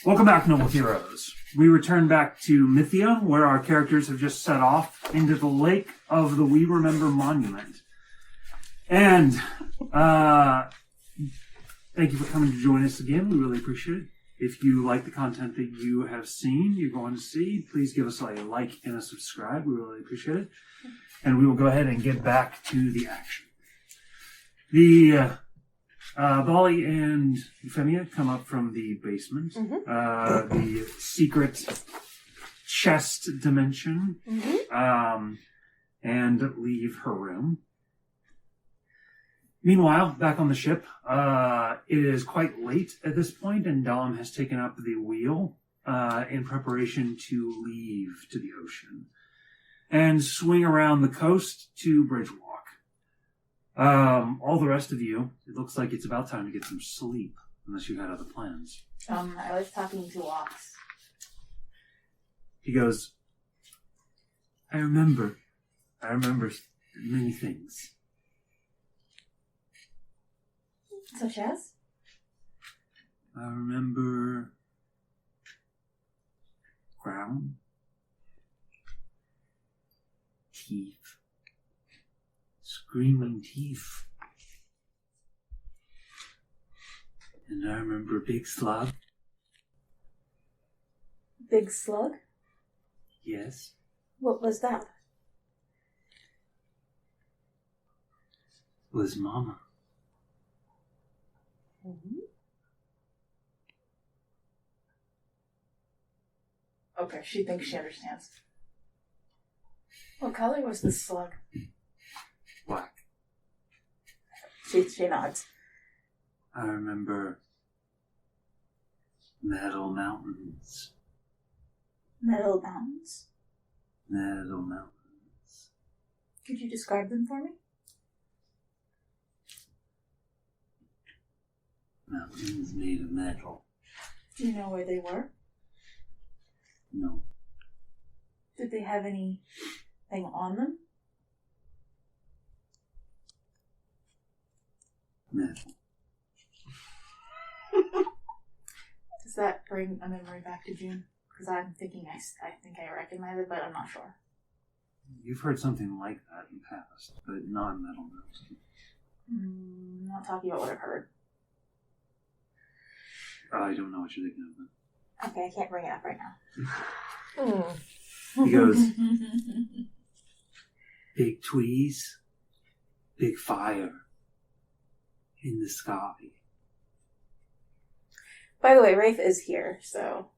Welcome back, noble heroes. We return back to Mythia, where our characters have just set off into the lake of the We Remember Monument. And thank you for coming to join us again. We really appreciate it. If you like the content that you have seen, you're going to see, please give us a like and a subscribe. We really appreciate it. And we will go ahead and get back to the action. The Bali and Euphemia come up from the basement, the secret chest dimension, and leave her room. Meanwhile, back on the ship, it is quite late at this point, and Dalam has taken up the wheel in preparation to leave to the ocean and swing around the coast to Bridgewalk. All the rest of you, it looks like it's about time to get some sleep, unless you had other plans. I was talking to Ox. He goes, I remember many things. Such as? I remember ground, teeth, screaming teeth. And I remember a big slug. Big slug? Yes. What was that? It was Mama. Mm-hmm. Okay, she thinks she understands. What color was the slug? Black. She nods. I remember metal mountains. Metal mountains? Metal mountains. Could you describe them for me? Mountains made of metal. Do you know where they were? No. Did they have anything on them? Metal. Does that bring a memory back to June? Because I'm thinking I think I recognize it, but I'm not sure. You've heard something like that in the past, but not metal mountain. I'm not talking about what I've heard. I don't know what you're thinking of. Okay, I can't bring it up right now. He goes, big trees, big fire in the sky. By the way, Rafe is here, so...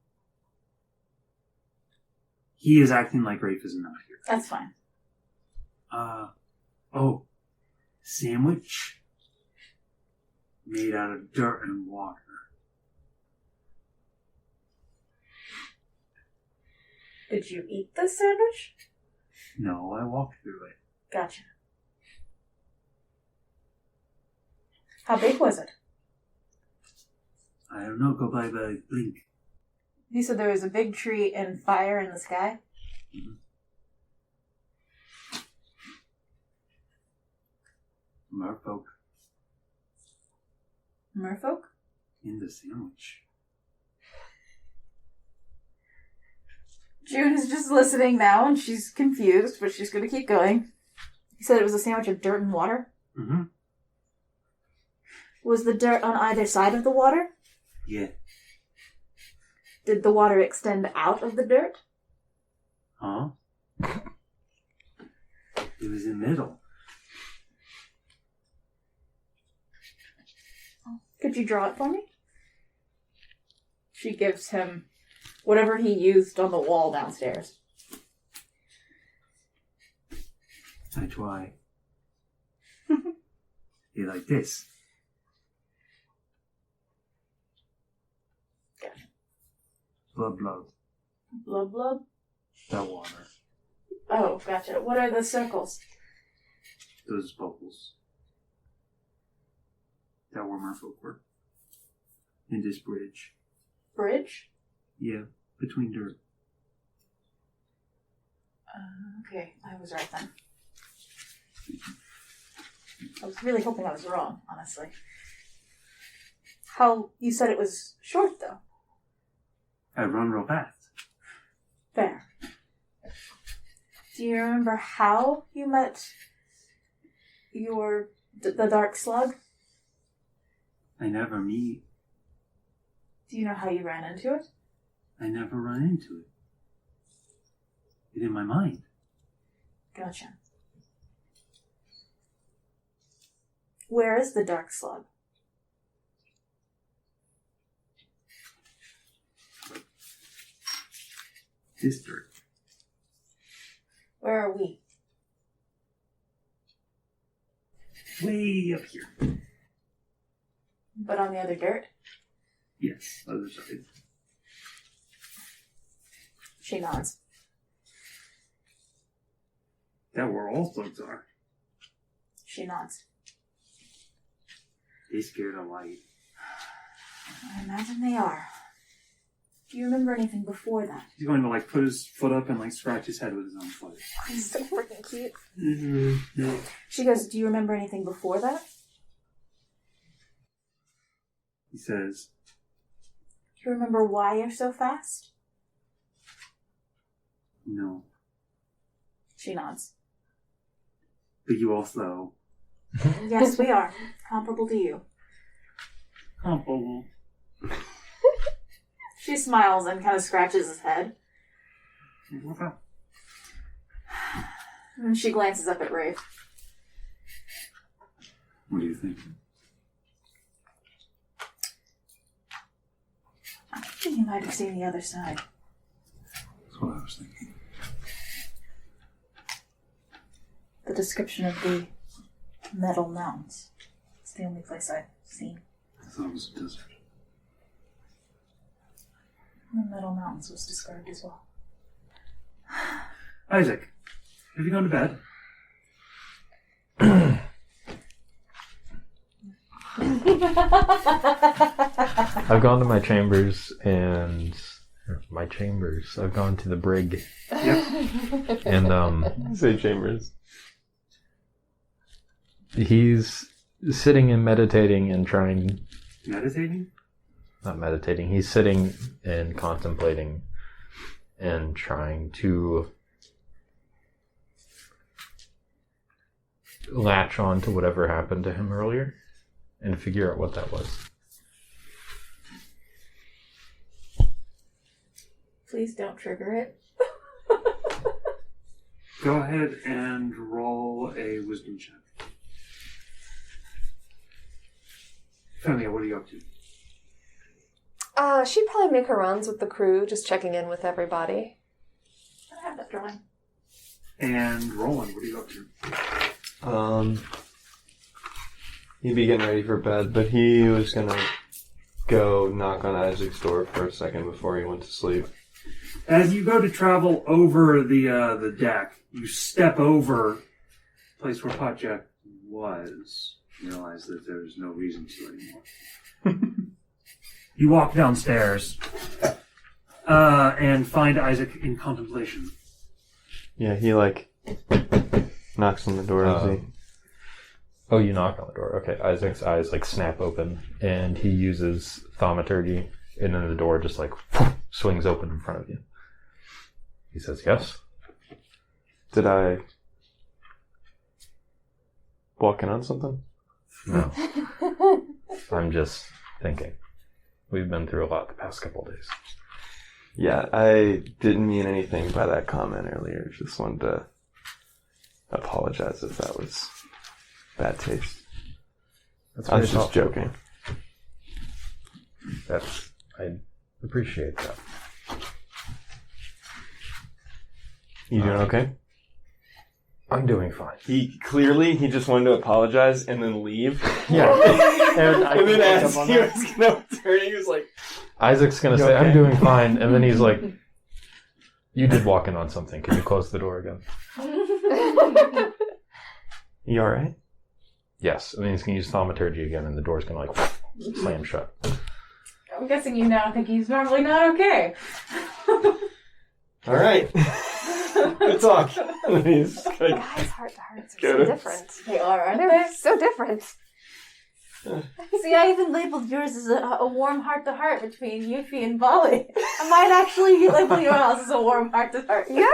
He is acting like Rafe is not here. That's fine. Sandwich made out of dirt and water. Did you eat the sandwich? No, I walked through it. Gotcha. How big was it? I don't know, go by the link. You said there was a big tree and fire in the sky? Mm-hmm. Merfolk. Merfolk? In the sandwich. June is just listening now, and she's confused, but she's going to keep going. You said it was a sandwich of dirt and water? Mm-hmm. Was the dirt on either side of the water? Yeah. Did the water extend out of the dirt? Huh? It was in the middle. Could you draw it for me? She gives him whatever he used on the wall downstairs. I try. You like this? Gotcha. Blub blub. Blub blub? That water. Oh, gotcha. What are the circles? Those bubbles. That were merfolk were. In this bridge. Bridge? Yeah, between dirt. Okay, I was right then. I was really hoping I was wrong, honestly. You said it was short, though. I run real fast. Fair. Do you remember how you met the dark slug? I never meet. Do you know how you ran into it? I never run into it. It's in my mind. Gotcha. Where is the dark slug? This dirt. Where are we? Way up here. But on the other dirt? Yes, other side. She nods. That where all slugs are. She nods. They scared of light. I imagine they are. Do you remember anything before that? He's going to like put his foot up and like scratch his head with his own foot. He's so freaking cute. Mm-hmm. No. She goes, do you remember anything before that? He says, Do you remember why you're so fast? no. She nods. But you also Yes, we are. Comparable to you. comparable. She smiles and kind of scratches his head. Okay. And she glances up at Rafe. What do you think? I think you might have seen the other side. That's what I was thinking. The description of the metal mountains. It's the only place I've seen. I thought it was a desert. The metal mountains was described as well. Isaac, have you gone to bed? I've gone to my chambers I've gone to the brig. Yep. And Say chambers. he's sitting and meditating and trying. Meditating? Not meditating. He's sitting and contemplating and trying to latch on to whatever happened to him earlier and figure out what that was. Please don't trigger it. Go ahead and roll a wisdom check. Femia, what are you up to? She'd probably make her rounds with the crew, just checking in with everybody. I have that drawing. And Roland, what are you up to? He'd be getting ready for bed, but he was gonna go knock on Isaac's door for a second before he went to sleep. As you go to travel over the deck, you step over the place where Potjack was. You realize that there's no reason to anymore. You walk downstairs and find Isaac in contemplation. Yeah, he knocks on the door as he... Oh, you knock on the door. Okay, Isaac's eyes snap open, and he uses thaumaturgy, and then the door just swings open in front of you. He says, "Yes." Did I walk in on something? No. I'm just thinking. We've been through a lot the past couple of days. Yeah, I didn't mean anything by that comment earlier. Just wanted to apologize if that was bad taste. That's I was very just thoughtful. joking. I appreciate that. You doing okay? I'm doing fine. He just wanted to apologize and then leave. Yeah. And then as he was going to turn, he was like, Isaac's going to You say, okay? "I'm doing fine," and then he's like, "You did walk in on something. Can you close the door again?" "You alright?" Yes. And then he's going to use thaumaturgy again, and the door's going to slam shut. I'm guessing you now think he's probably not okay. Alright. Good talk. And he's like, Guys' heart to hearts are Get so it? different. They are, aren't They're they? so different. See, I even labeled yours as a warm heart-to-heart between Yuffie and Bali. I might actually label yours as a warm heart-to-heart. Yeah.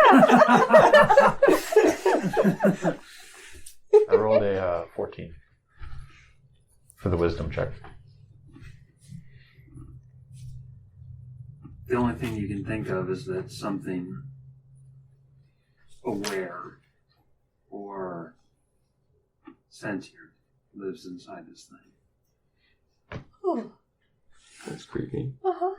I rolled a 14 for the wisdom check. The only thing you can think of is that something aware or sentient lives inside this thing. Ooh. That's creepy. Uh-huh.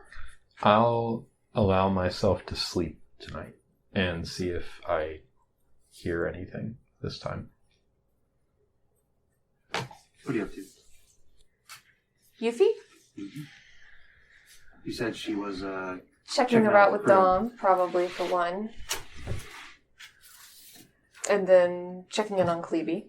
I'll allow myself to sleep tonight and see if I hear anything this time. What are you up to? Yuffie? Mm-hmm. You said she was Checking Checking her out out with the crew. Dom, probably for one. And then checking in on Cleby.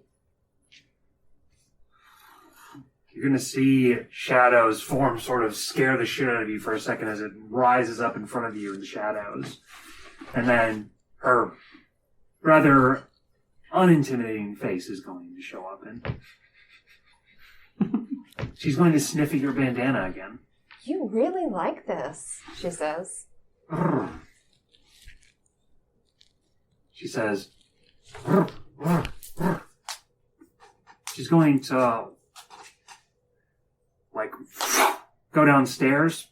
You're going to see Shadow's form sort of scare the shit out of you for a second as it rises up in front of you in the shadows. And then her rather unintimidating face is going to show up and she's going to sniff at your bandana again. You really like this, she says. She says, she's going to like go downstairs,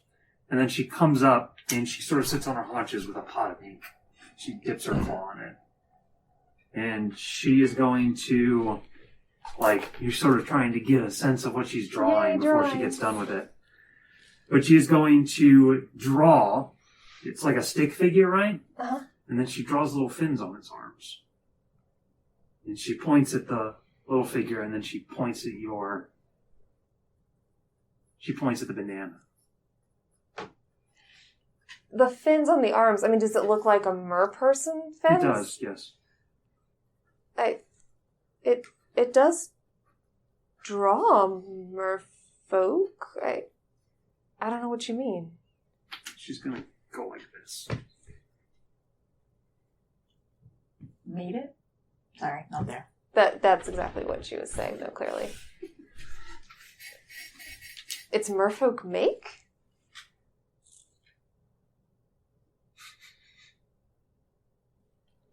and then she comes up and she sort of sits on her haunches with a pot of ink. She dips her claw in it, and she is going to, like, you're sort of trying to get a sense of what she's drawing before she gets done with it. But she is going to draw. It's like a stick figure, right? Uh-huh. And then she draws little fins on its arms. And she points at the little figure, and then she points at she points at the banana. The fins on the arms, I mean, does it look like a merperson fins? It does, yes. It does draw merfolk. I don't know what you mean. She's gonna go like this. Made it? Sorry, not there. That's exactly what she was saying, though, clearly. It's merfolk make?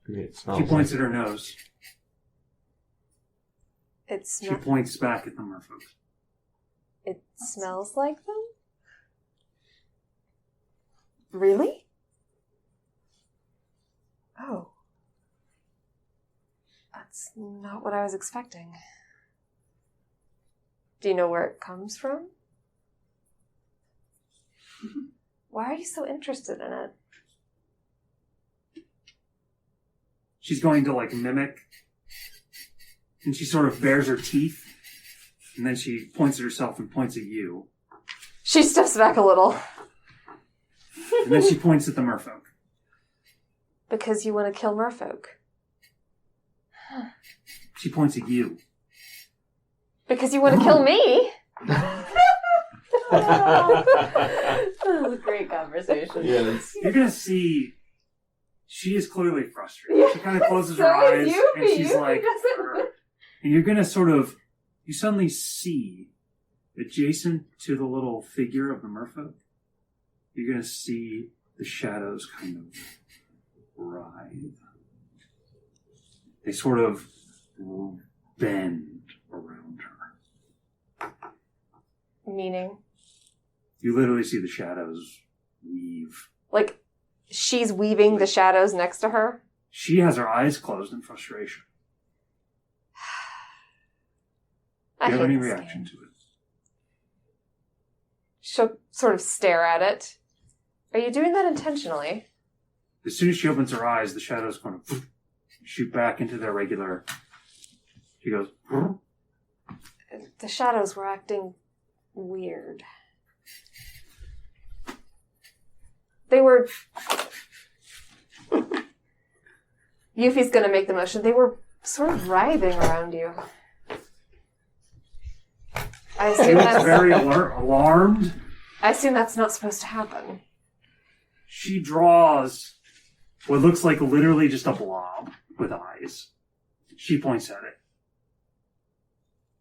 Maybe it smells She points at her nose. She points back at the merfolk. It smells like them? Really? Oh. That's not what I was expecting. Do you know where it comes from? Why are you so interested in it? She's going to, like, mimic. And she sort of bares her teeth. And then she points at herself and points at you. She steps back a little. And then she points at the merfolk. Because you want to kill merfolk. She points at you. Because you want to kill me? This is a great conversation. Yes. You're going to see she is clearly frustrated. She kind of closes her So is eyes and Yuffie. she's Yuffie like, doesn't- "Grr." And you're going to sort of, you suddenly see adjacent to the little figure of the merfolk, you're going to see the shadows kind of writhe. They sort of bend around her. Meaning? You literally see the shadows weave. Like, she's weaving the shadows next to her? She has her eyes closed in frustration. Do you have any reaction to it? She'll sort of stare at it. Are you doing that intentionally? As soon as she opens her eyes, the shadows kind of shoot back into their regular. She goes, "Huh?" The shadows were acting weird. They were... Yuffie's gonna make the motion. They were sort of writhing around you. I She assume looks that's... very alarmed. I assume that's not supposed to happen. She draws what looks like literally just a blob with eyes. She points at it.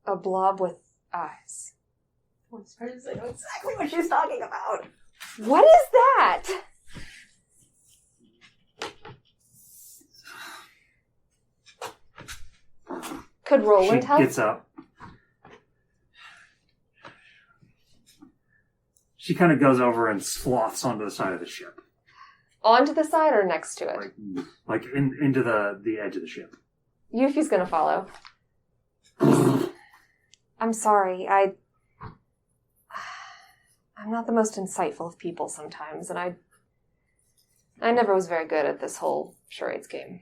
A blob with eyes. I know exactly what she's talking about. What is that? Could Roland She help? gets up. She kind of goes over and sloths onto the side of the ship. Onto the side or next to it? Like into the edge of the ship. Yuffie's gonna follow. I'm sorry, I'm not the most insightful of people sometimes, and I never was very good at this whole charades game.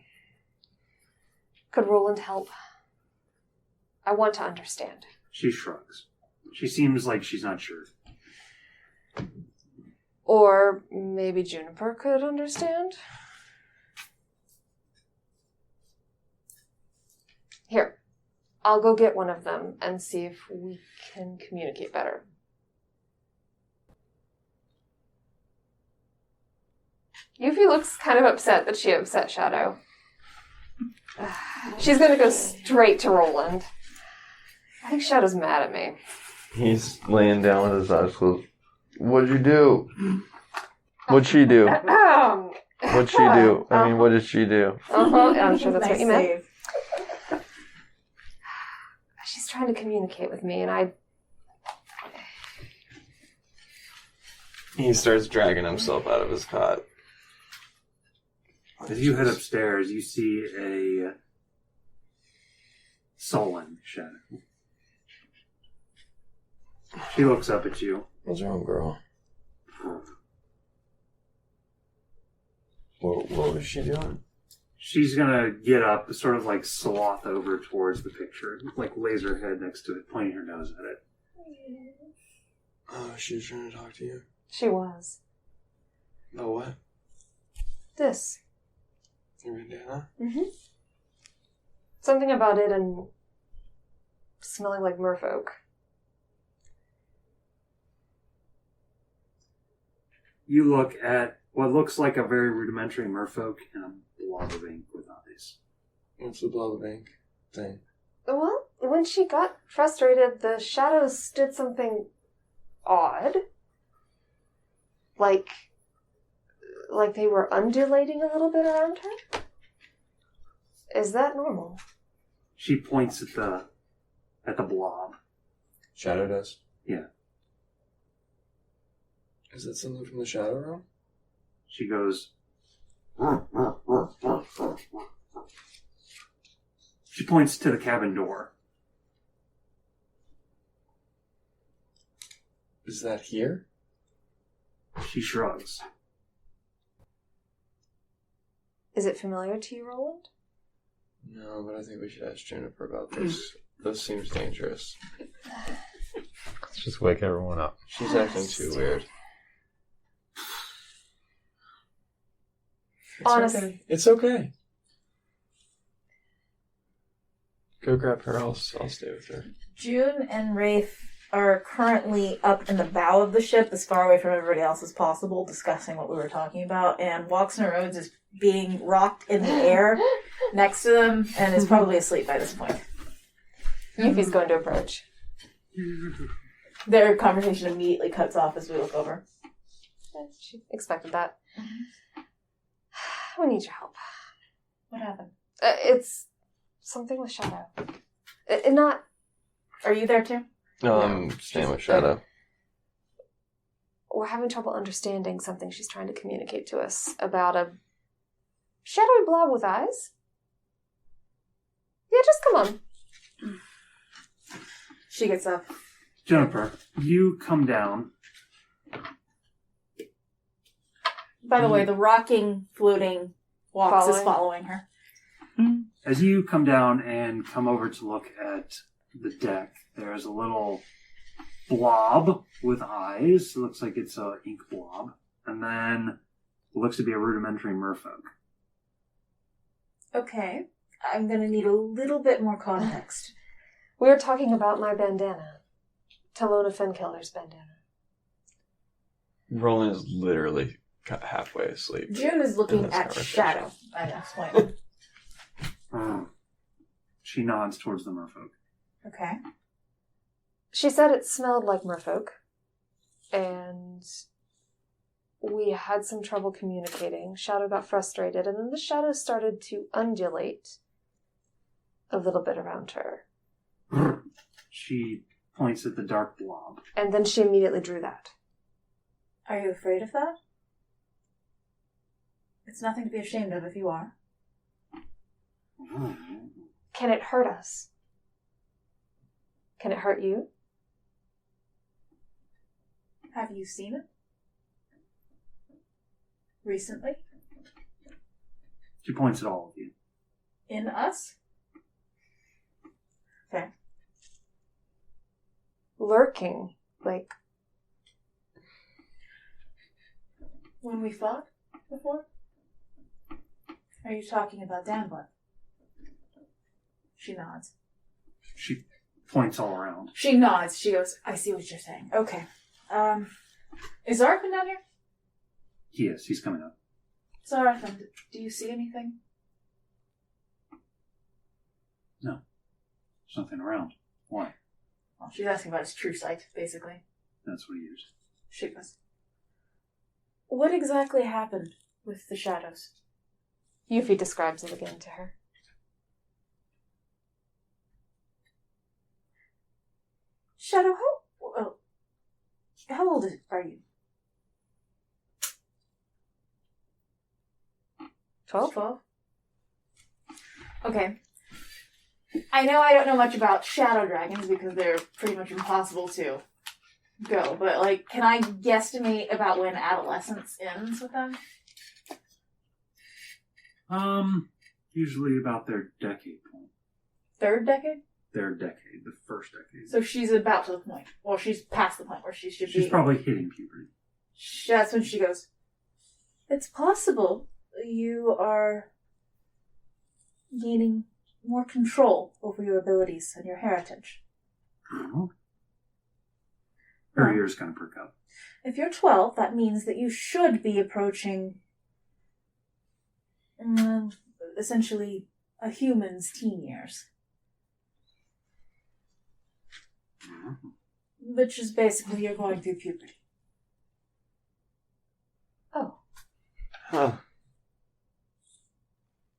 Could Roland help? I want to understand. She shrugs. She seems like she's not sure. Or maybe Juniper could understand? Here, I'll go get one of them and see if we can communicate better. Yuffie looks kind of upset that she upset Shadow. She's gonna go straight to Roland. I think Shadow's mad at me. He's laying down with his eyes closed. What'd you do? What'd she do? What'd she do? I mean, what did she do? I'm sure that's what you meant. Save. She's trying to communicate with me, and I... He starts dragging himself out of his cot. As you head upstairs, you see a sullen Shadow. She looks up at you. What's wrong, girl? What was she doing? She's gonna get up, sort of like sloth over towards the picture, like laser head next to it, pointing her nose at it. Oh, she was trying to talk to you? She was. Oh, what? This. Your bandana? Mm-hmm. Something about it and smelling like merfolk. You look at what looks like a very rudimentary merfolk and a blob of ink with eyes. What's the blob of ink thing? Well, when she got frustrated, the shadows did something odd. Like they were undulating a little bit around her? Is that normal? She points at the blob. Shadow does? Yeah. Is that something from the Shadow Realm? She goes. She points to the cabin door. Is that here? She shrugs. Is it familiar to you, Roland? No, but I think we should ask Juniper about this. This seems dangerous. Let's just wake everyone up. She's acting too weird. Honestly. It's okay. Go grab her. I'll stay with her. June and Rafe are currently up in the bow of the ship, as far away from everybody else as possible, discussing what we were talking about, and Walksner Rhodes is being rocked in the air next to them and is probably asleep by this point. Yuffie's going to approach. Their conversation immediately cuts off as we look over. She expected that. We need your help. What happened? It's something with Shadow. Not... Are you there too? No, I'm staying with Shadow. We're having trouble understanding something she's trying to communicate to us about a shadowy blob with eyes. Yeah, just come on. She gets up. Juniper, you come down. By the way, the rocking, floating Walks is Following. following her. As you come down and come over to look at the deck, there's a little blob with eyes. It looks like it's an ink blob. And then it looks to be a rudimentary merfolk. Okay. I'm going to need a little bit more context. We were talking about my bandana. Talona Fenkiller's bandana. Roland is literally halfway asleep. June is looking In this at conversation. Shadow at this point. She nods towards the merfolk. Okay. She said it smelled like merfolk, and we had some trouble communicating. Shadow got frustrated, and then the shadow started to undulate a little bit around her. She points at the dark blob. And then she immediately drew that. Are you afraid of that? It's nothing to be ashamed of if you are. Can it hurt us? Can it hurt you? Have you seen it? Recently? She points at all of you. In us? Okay. Lurking, like... When we fought before? Are you talking about Danblood? She nods. She points all around. She nods. She goes, I see what you're saying. Okay. Is Zarfin down here? He is. He's coming up. Zarfin, do you see anything? No. There's nothing around. Why? Well, she's asking about his true sight, basically. That's what he used. She goes, what exactly happened with the shadows? Yuffie describes it again to her. Shadow, how old are you? 12? 12? Okay. I know I don't know much about shadow dragons because they're pretty much impossible to go, but, like, can I guesstimate about when adolescence ends with them? Usually about their decade point. Third decade? Their decade, the first decade. So she's about to the point. Well, she's past the point where she should be. She's probably hitting puberty. That's when she goes, it's possible you are gaining more control over your abilities and your heritage. Oh. Her ears kind of perk up. If you're 12, that means that you should be approaching essentially a human's teen years. Which is basically you're going through puberty. Oh. Huh.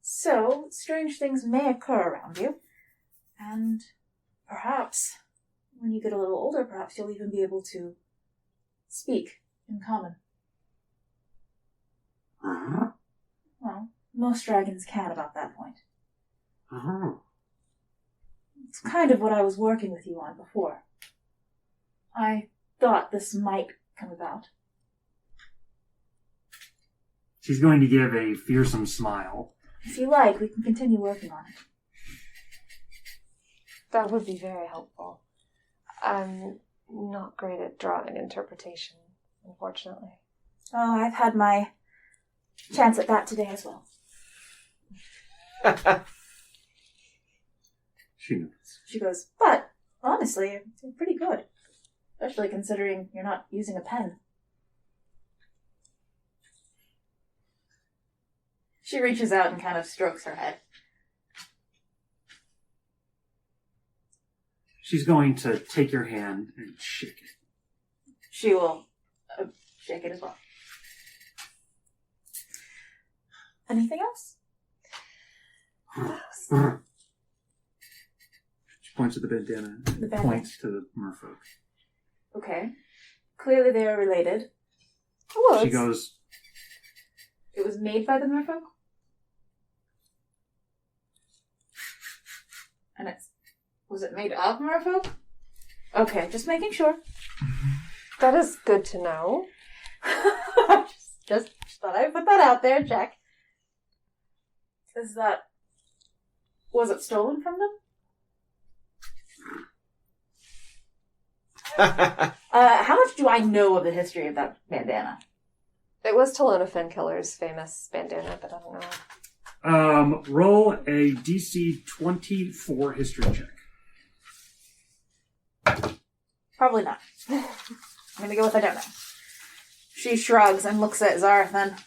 So, strange things may occur around you. And perhaps, when you get a little older, perhaps you'll even be able to speak in common. Well, most dragons can about that point. It's kind of what I was working with you on before. I thought this might come about. She's going to give a fearsome smile. If you like, we can continue working on it. That would be very helpful. I'm not great at drawing interpretation, unfortunately. Oh, I've had my chance at that today as well. She knows. She goes, but honestly, you're pretty good. Especially considering you're not using a pen. She reaches out and kind of strokes her head. She's going to take your hand and shake it. She will shake it as well. Anything else? She points at the bandana. The bandana. Points to the merfolk. Okay. Clearly they are related. Well, She goes, It was made by the merfolk? And was it made of merfolk? Okay, just making sure. that is good to know. just thought I'd put that out there, check. Was it stolen from them? How much do I know of the history of that bandana? It was Talona Finkiller's famous bandana, but I don't know. Roll a DC 24 history check. Probably not. I'm gonna go with I don't know. She shrugs and looks at Zarathan.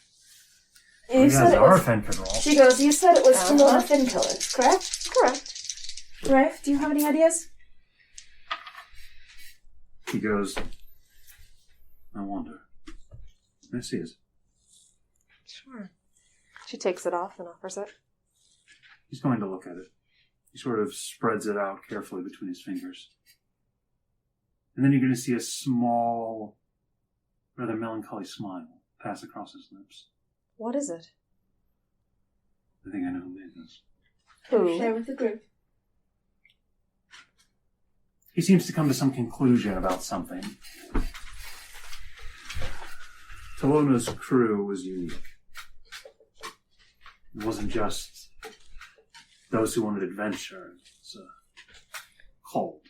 You said it was. She goes, you said it was Talona Finkillers, correct? Correct. Rafe, do you have any ideas? He goes, I wonder. This is. Sure. She takes it off and offers it. He's going to look at it. He sort of spreads it out carefully between his fingers. And then you're going to see a small, rather melancholy smile pass across his lips. What is it? I think I know who made this. Who? Share with the group. He seems to come to some conclusion about something. Tolona's crew was unique. It wasn't just those who wanted adventure. It's a cult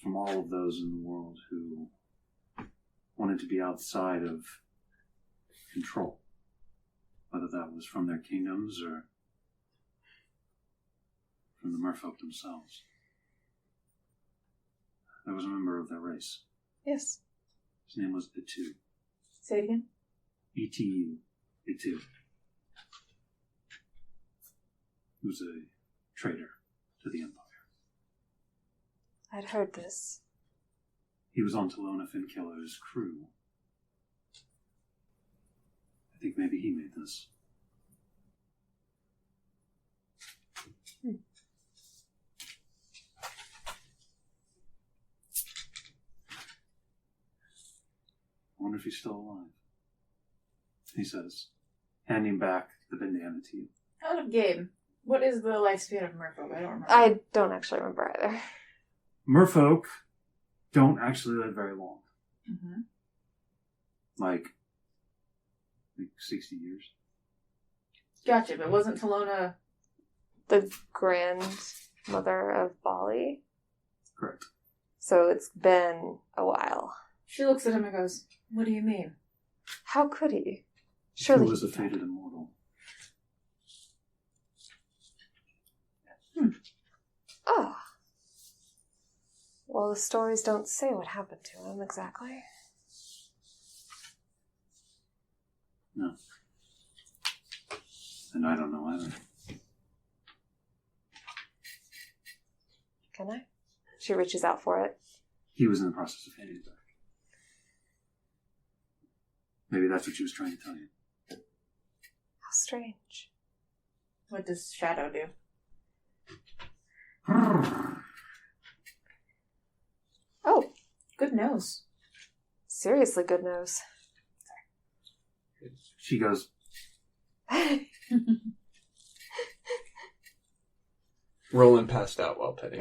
from all of those in the world who wanted to be outside of control, whether that was from their kingdoms or from the merfolk themselves. There was a member of their race. Yes. His name was Etu. Say it again. E-T-U. Etu. He was a traitor to the Empire. I'd heard this. He was on Talona Finkiller's crew. I think maybe he made this. I wonder if he's still alive. He says, handing back the bandana to you. Out of game. What is the lifespan of merfolk? I don't remember. I don't actually remember either. Merfolk don't actually live very long. Mm-hmm. Like 60 years. Gotcha, but wasn't Talona... The grandmother of Bali. Correct. So it's been a while. She looks at him and goes, what do you mean? How could he? He Surely was a he could. fated immortal. Oh. Well, the stories don't say what happened to him exactly. No. And I don't know either. Can I? She reaches out for it. He was in the process of handing it back. Maybe that's what she was trying to tell you. How strange. What does Shadow do? Oh, good nose. Seriously good nose. She goes, Roland passed out while petting.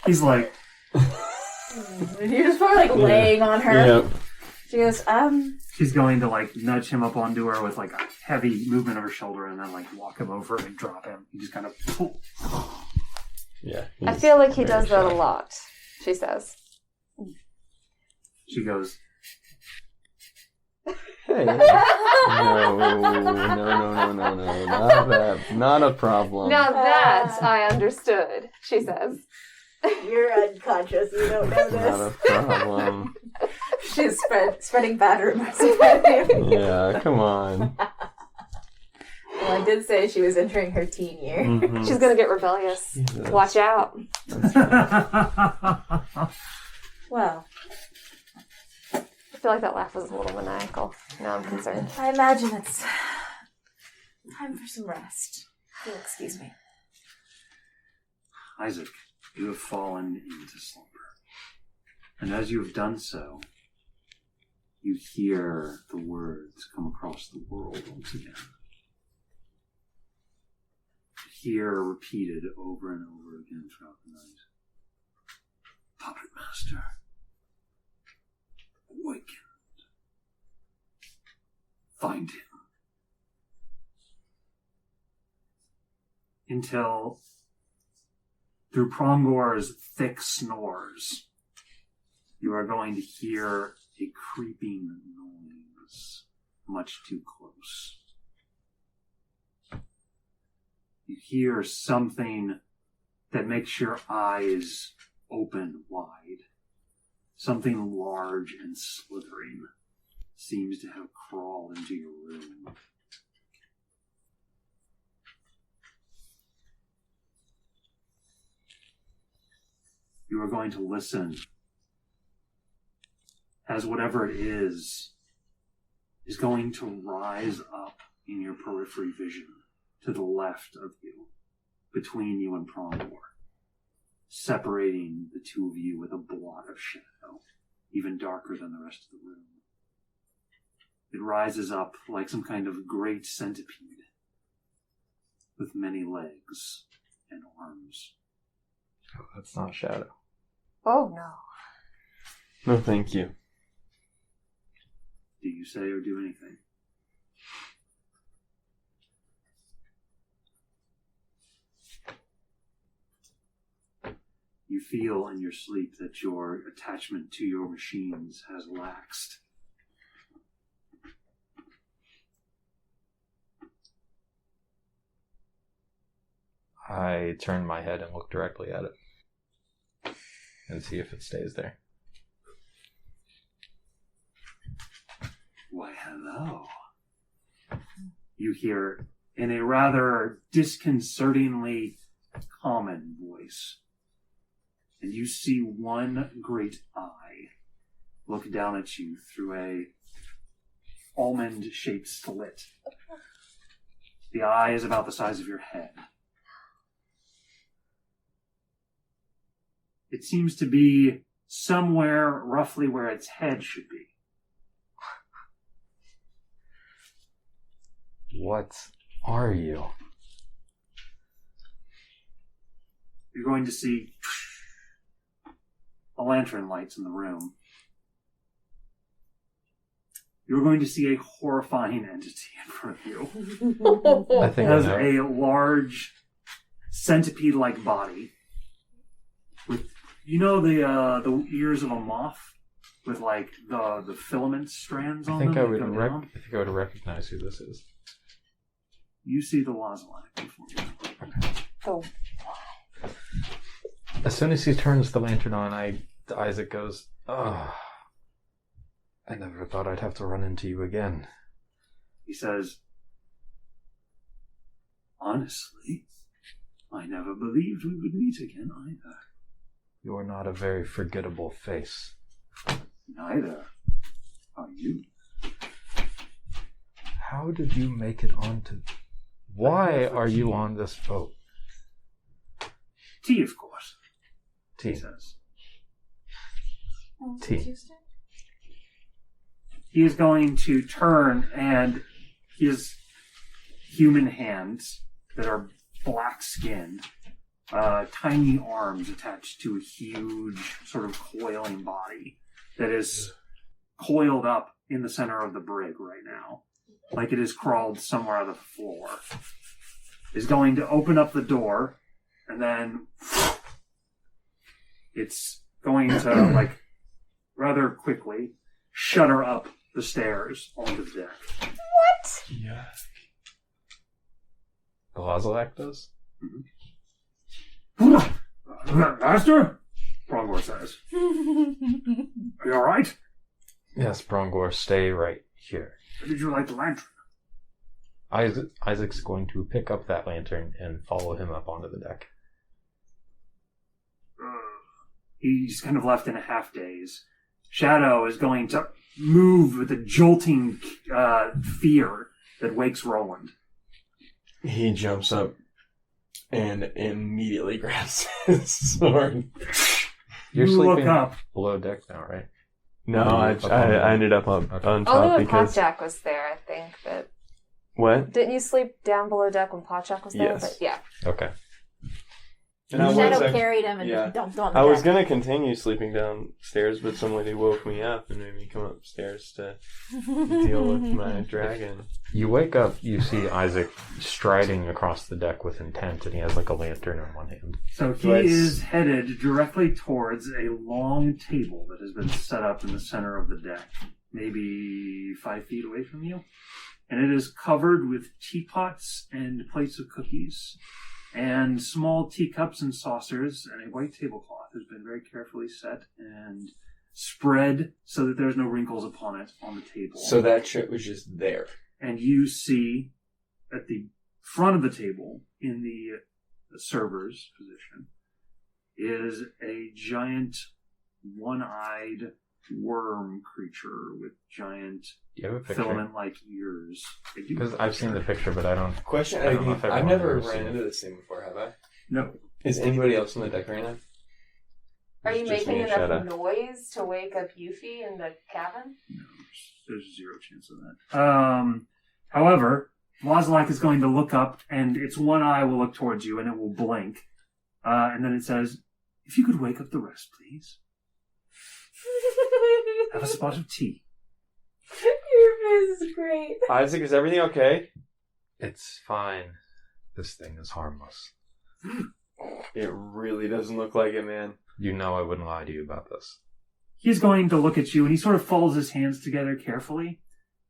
he's like, You're just probably like laying on her. Yep. She goes, she's going to like nudge him up onto her with like a heavy movement of her shoulder and then like walk him over and drop him. He just kind of, Yeah. I feel like he very does that a shy. lot, she says. she goes, Hey. No, not that. Not a problem. Now that I understood, she says. you're unconscious. You don't know Not a problem. She's spreading bad rumors about you. Yeah, come on. Well, I did say she was entering her teen year. Mhm. She's gonna get rebellious. Jesus. Watch out. Well, I feel like that laugh was a little maniacal. Now I'm concerned. I imagine it's time for some rest. You'll excuse me. Isaac, you have fallen into slumber. And as you have done so, you hear the words come across the world once again. You hear repeated over and over again throughout the night. Puppet Master, awakened. Find him. Until, through Prongor's thick snores, you are going to hear a creeping noise much too close. You hear something that makes your eyes open wide. Something large and slithering seems to have crawled into your room. You are going to listen as whatever it is going to rise up in your periphery vision to the left of you, between you and Prongor, separating the two of you with a blot of shadow, even darker than the rest of the room. It rises up like some kind of great centipede with many legs and arms. Oh, that's not Shadow. Oh, no. No, thank you. Do you say or do anything? You feel in your sleep that your attachment to your machines has laxed. I turn my head and look directly at it and see if it stays there. Why, hello. You hear in a rather disconcertingly common voice. And you see one great eye look down at you through a almond-shaped slit. The eye is about the size of your head. It seems to be somewhere roughly where its head should be. What are you? You're going to see a lantern lights in the room. You're going to see a horrifying entity in front of you. I It think has I know. a large centipede-like body with, you know, the ears of a moth with like the filament strands on I think them. I would that go down? I think I would recognize who this is. You see the Wazalak before you. So, As soon as he turns the lantern on, Isaac goes, "Oh, I never thought I'd have to run into you again." He says, honestly, I never believed we would meet again either. You're not a very forgettable face. Neither are you. How did you make it onto... Why are you on this boat? Tea, of course, he T. says. T. He is going to turn, and his human hands that are black-skinned, tiny arms attached to a huge sort of coiling body that is coiled up in the center of the brig right now, like it has crawled somewhere out of the floor, is going to open up the door, and then it's going to, like, rather quickly shutter up the stairs onto the deck. what? Yeah. The Wazalak does? Master? Prongor says. Are you alright? Yes, Brongor, stay right here. Did you light the lantern? Isaac's going to pick up that lantern and follow him up onto the deck. He's kind of left in a half daze. Shadow is going to move with a jolting fear that wakes Roland. He jumps up and immediately grabs his sword. You're You sleeping look up. below deck now, right? No, Up on I ended up on Only top when because... Potjack was there, I think. But What? didn't you sleep down below deck when Potjack was there? Yes. But yeah. Okay. And I was Shadow like- carried him and yeah. just dumped on the I was deck. gonna continue sleeping downstairs, but somebody woke me up and made me come upstairs to deal with my dragon. You wake up, you see Isaac striding across the deck with intent, and he has like a lantern in one hand. So he Let's- is headed directly towards a long table that has been set up in the center of the deck, maybe 5 feet away from you. And it is covered with teapots and plates of cookies, and small teacups and saucers, and a white tablecloth has been very carefully set and spread so that there's no wrinkles upon it on the table. So that shit was just there. And you see at the front of the table, in the server's position, is a giant, one-eyed worm creature with giant Do you have a picture? filament-like ears. I do Because have a I've seen the picture, but I don't. Question: I don't know if I've everyone never has ran seen into this thing before, have I? No. Is anybody else on the deck right now? Are you It's just making me and enough Shadow. noise to wake up Yuffie in the cabin? No, there's zero chance of that. However, Wazalak is going to look up, and its one eye will look towards you, and it will blink. And then it says, "If you could wake up the rest, please. Have a spot of tea." Your face is great. Isaac, is everything okay? It's fine. This thing is harmless. It really doesn't look like it, man. You know I wouldn't lie to you about this. He's going to look at you, and he sort of folds his hands together carefully,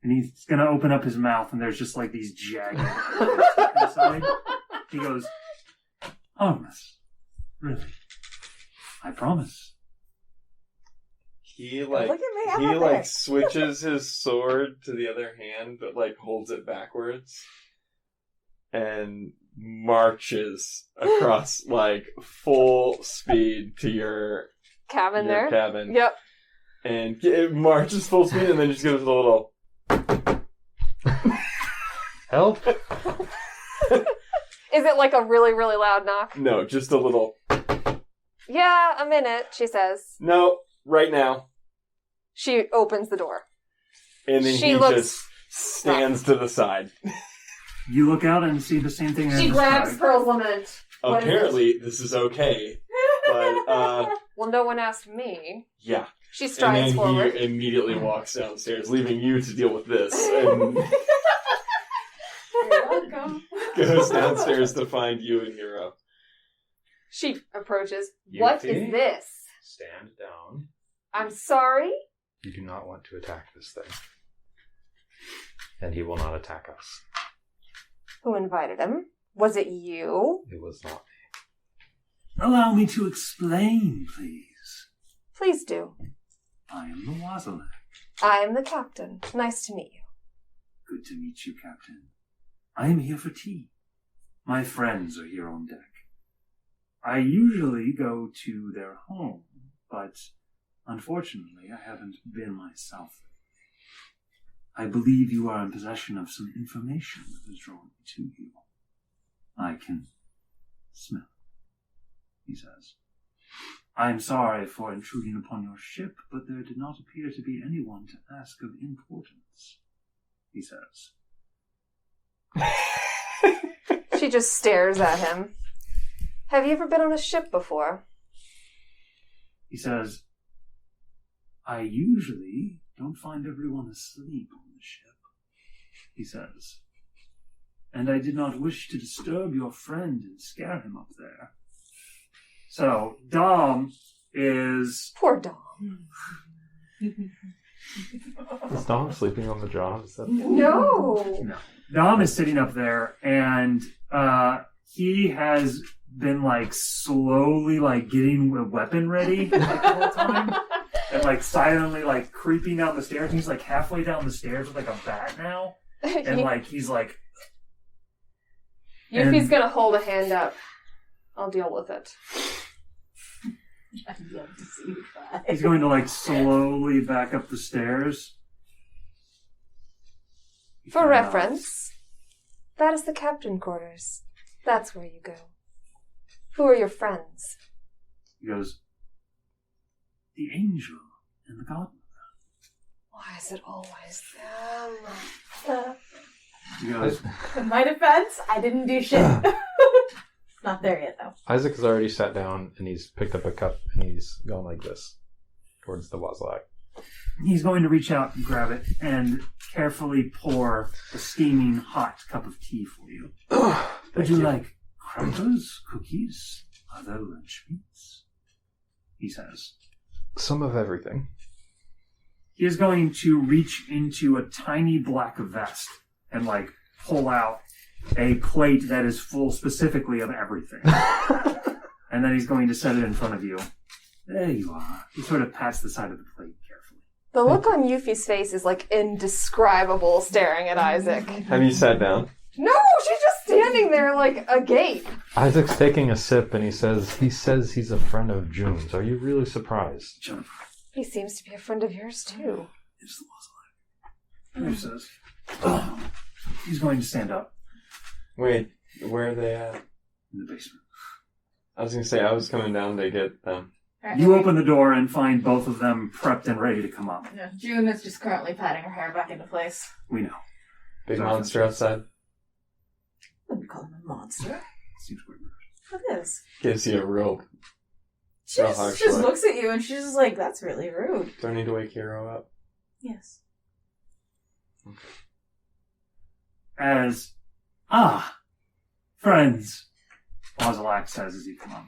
and he's going to open up his mouth, and there's just like these jagged edges inside. He goes, "Harmless. Really. I promise." He Look at me, I'm up there. switches his sword to the other hand, but holds it backwards, and marches across full speed to your Cabin there? cabin. Yep. And it marches full speed, and then just gives a little. Help! Is it like a really, really loud knock? No, just a little. Yeah, a minute, she says. No, right now. She opens the door. And then She he looks- just stands to the side. You look out and see the same thing as She the grabs sky. Pearl's lament. What is Apparently, this is okay. But, Well, no one asked me. yeah. She And strides then forward. he immediately walks downstairs, leaving you to deal with this. And You're welcome. goes downstairs to find you and Hero. She approaches. What Yuffie? is this? Stand down. I'm sorry? You do not want to attack this thing. And he will not attack us. Who invited him? Was it you? It was not. Allow me to explain, please. Please do. I am the Wazalak. I am the captain. Nice to meet you. Good to meet you, Captain. I am here for tea. My friends are here on deck. I usually go to their home, but unfortunately I haven't been myself. I believe you are in possession of some information that has drawn me to you. I can smell it, he says. I am sorry for intruding upon your ship, but there did not appear to be anyone to ask of importance, he says. She just stares at him. Have you ever been on a ship before? He says, I usually don't find everyone asleep on the ship, he says. And I did not wish to disturb your friend and scare him up there. So, Dom is... Poor Dom. Is Dom sleeping on the job? Is that... No. No. Dom is sitting up there, and he has been, slowly, getting a weapon ready, the whole time. And, silently, creeping down the stairs. He's, halfway down the stairs with, a bat now. And, he's, Yuffie's gonna hold a hand up. I'll deal with it. I'd love to see you cry. he's going to, slowly back up the stairs. For reference, that is the captain quarters. That's where you go. Who are your friends? He goes, the angel and the godmother. Why is it always them? He goes, In my defense, I didn't do shit. Not there yet, though. Isaac has already sat down and he's picked up a cup and he's going like this towards the Wazalak. he's going to reach out and grab it and carefully pour a steaming hot cup of tea for you. Would you like crackers, cookies, other lunch meats? He says. Some of everything. He is going to reach into a tiny black vest and pull out a plate that is full specifically of everything. And then he's going to set it in front of you. There you are. He sort of pats the side of the plate carefully. The look on Yuffie's face is indescribable staring at Isaac. Have you sat down? No, she's just standing standing there like agape. Isaac's taking a sip and he says he's a friend of June's. Are you really surprised? Jennifer, He seems to be a friend of yours too. it's the Wazalak. He says, oh, he's going to stand up Wait, where are they at? in the basement. I was gonna say, I was coming down to get them. You open the door and find both of them prepped and ready to come up. Yeah, June is just currently patting her hair back into place. We know. Big monster outside. I wouldn't call him a monster. Seems quite rude. It is. Gives you a real. She Real just, harsh just look. looks at you and she's just like, that's really rude. Do I need to wake Hero up? Yes. As, friends, Wazalak says as he comes up.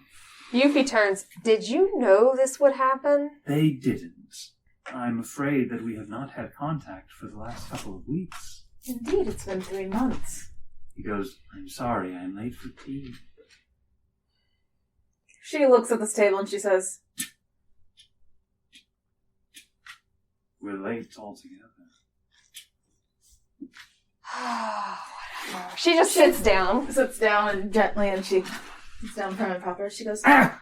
Yuffie turns. Did you know this would happen? They didn't. I'm afraid that we have not had contact for the last couple of weeks. Indeed, it's been 3 months. He goes, I'm sorry, I'm late for tea. She looks at this table and she says, We're late altogether. Whatever. She just sits down. sits down and gently and she sits down prim and proper. She goes, Ah!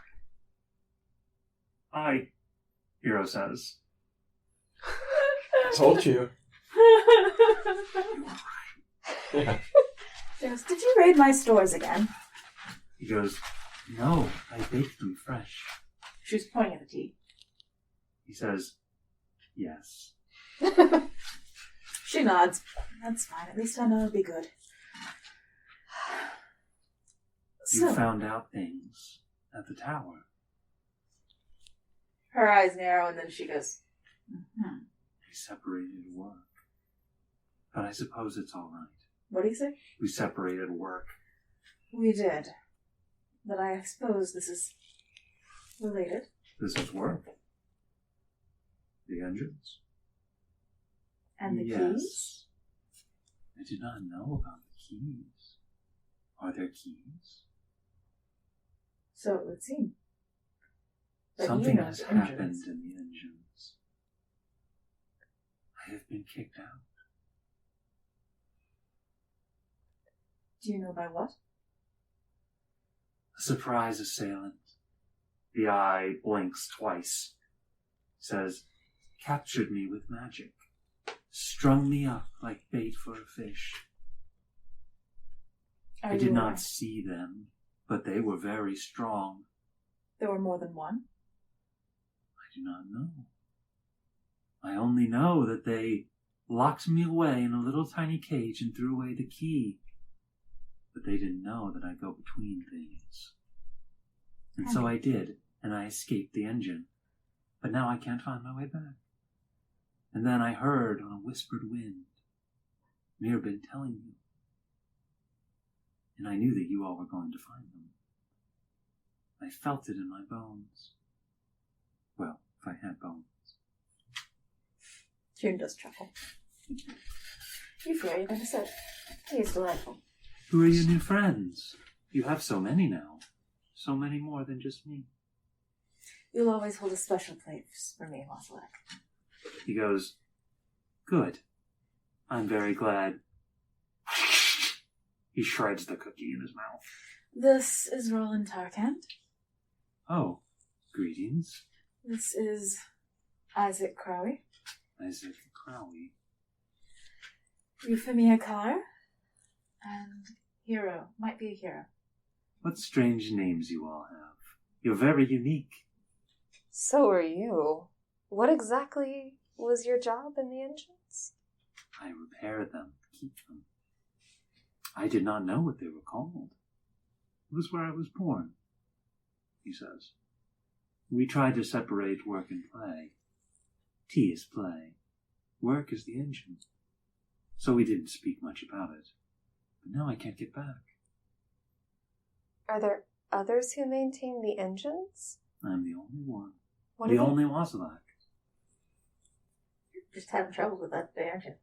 Hi, Hero says. Told you. Yeah. She goes, did you raid my stores again? He goes, no, I baked them fresh. She's pointing at the tea. He says, yes. She nods. That's fine. At least I know it'll be good. You found out things at the tower. Her eyes narrow and then she goes, They separated work. But I suppose it's all right. what do you say? We separated work. We did. But I suppose this is related. This is work. The engines. And the yes. keys? I did not know about the keys. Are there keys? So it would seem. But Something you know has the happened engines. in the engines. I have been kicked out. Do you know by what? A surprise assailant. The eye blinks twice. Says, captured me with magic. Strung me up like bait for a fish. Are I you did aware? not see them, but they were very strong. There were more than one? I do not know. I only know that they locked me away in a little tiny cage and threw away the key. But they didn't know that I go between things. And so I did, and I escaped the engine. But now I can't find my way back. And then I heard on a whispered wind, Mirbin telling you. And I knew that you all were going to find them. I felt it in my bones. Well, if I had bones. June does chuckle. You fear you're going to say it. He's delightful. Who are your new friends? You have so many now. So many more than just me. You'll always hold a special place for me, Wazalak. He goes, good. I'm very glad. He shreds the cookie in his mouth. This is Roland Tarkand. Oh, greetings, This is Isaac Crowley. Isaac Crowley. Euphemia Carr. And Hero. Might be a hero. What strange names you all have. You're very unique. So are you. What exactly was your job in the engines? I repair them, keep them. I did not know what they were called. It was where I was born, he says. We tried to separate work and play. Tea is play. Work is the engine. So we didn't speak much about it. But now I can't get back. Are there others who maintain the engines? I'm the only one. What The are they? only Wazalak. Just having trouble with that today, aren't you?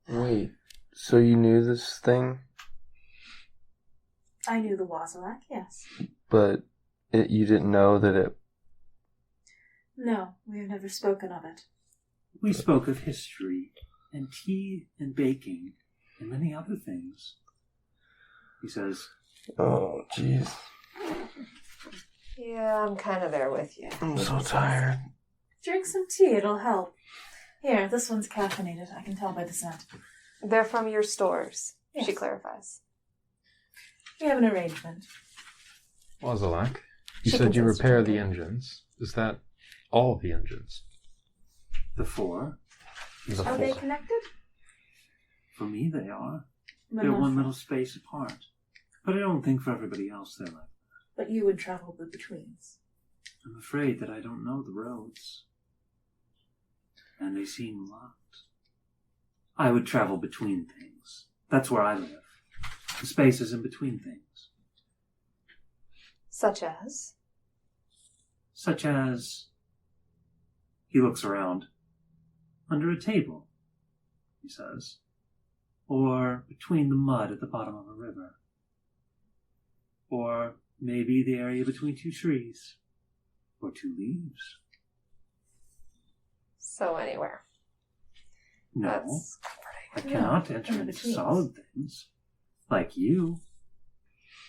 Wait, so you knew this thing, I knew the Wazalak, yes. but you didn't know that it... No, we have never spoken of it. We spoke of history, and tea, and baking. and many other things. He says, Oh, jeez. Yeah, I'm kind of there with you. I'm so tired. Drink some tea, it'll help. Here, this one's caffeinated. I can tell by the scent. They're from your stores, Yes. she clarifies. We have an arrangement. Wazalak, you She said you convinced repair me. the engines. Is that all the engines? the 4. The Are they four. connected? For me, they are. But They're not one for- little space apart. But I don't think for everybody else they're like. But you would travel the betweens. I'm afraid that I don't know the roads. And they seem locked. I would travel between things. That's where I live. The spaces in between things. Such as? Such as... He looks around. Under a table, he says. Or between the mud at the bottom of a river. Or maybe the area between 2 trees. Or 2 leaves. So anywhere. No, That's I comforting. cannot No, enter in into betweens. solid things. Like you.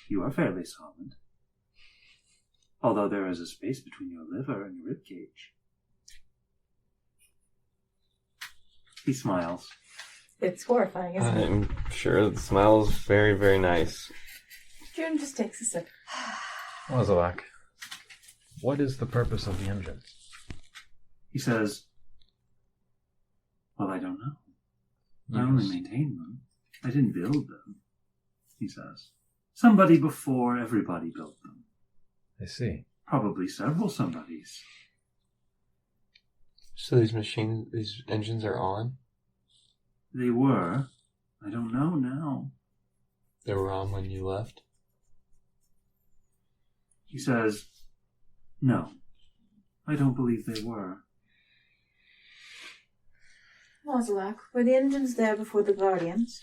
You are fairly solid. Although there is a space between your liver and your ribcage. He smiles. It's horrifying, isn't it? I'm sure the smell is very, very nice. June just takes a sip. Wazalak, what is the purpose of the engines? He says, well, I don't know. I only maintain them. I didn't build them, he says. Somebody before everybody built them. I see. Probably several somebodies. So these engines are on? They were. I don't know now. They were on when you left? He says, no. I don't believe they were. Wazalak, were the engines there before the Guardians?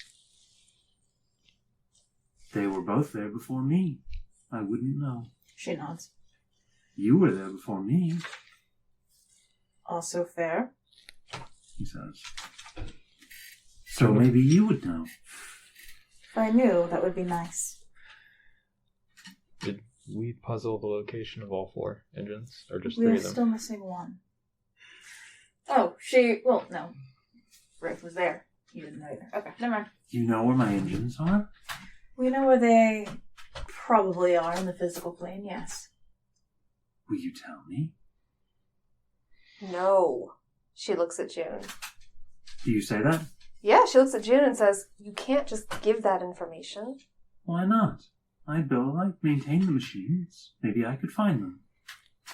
They were both there before me. I wouldn't know. She nods. You were there before me, Also fair. he says. So maybe you would know. If I knew, that would be nice. Did we puzzle the location of all 4 engines? Or just We 3 are of them? still missing one. Oh, well, no. Ruth was there. You didn't know either. Okay, never mind. You know where my engines are? We know where they probably are in the physical plane, yes. Will you tell me? No. She looks at June. Do you say that? Yeah, she looks at June and says, you can't just give that information. Why not? I maintain the machines. Maybe I could find them.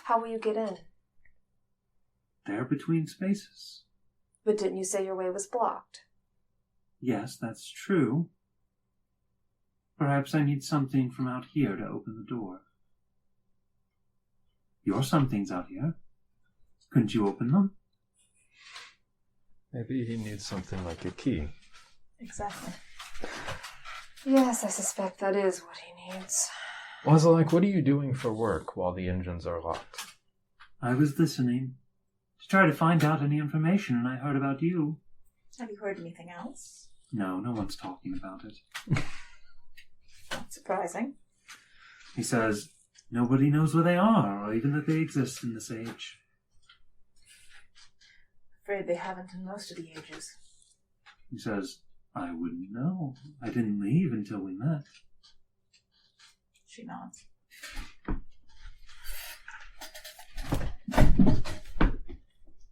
How will you get in? They're between spaces. But didn't you say your way was blocked? Yes, that's true. Perhaps I need something from out here to open the door. Your something's out here. Couldn't you open them? Maybe he needs something like a key. Exactly. Yes, I suspect that is what he needs. Wazalak, what are you doing for work while the engines are locked? I was listening to try to find out any information, and I heard about you. Have you heard anything else? No one's talking about it. Not surprising. He says, nobody knows where they are, or even that they exist in this age. Afraid they haven't in most of the ages. He says, I wouldn't know. I didn't leave until we met. She nods.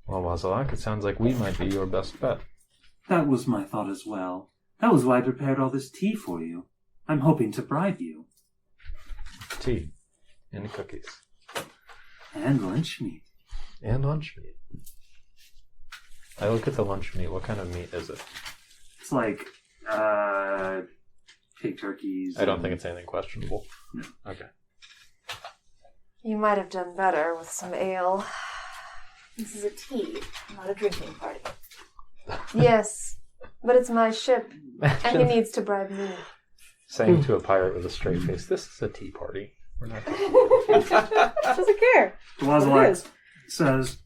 Well, Wazalak, it sounds like we might be your best bet. That was my thought as well. That was why I prepared all this tea for you. I'm hoping to bribe you. Tea. And cookies. And lunch meat. And lunch meat. I look at the lunch meat. What kind of meat is it? It's like, pig turkeys. I don't think it's anything questionable. No. Okay. You might have done better with some ale. This is a tea, not a drinking party. Yes, but it's my ship, and he needs to bribe me. Saying to a pirate with a straight face, this is a tea party. We're not Doesn't care. The What it Wazalak is. says,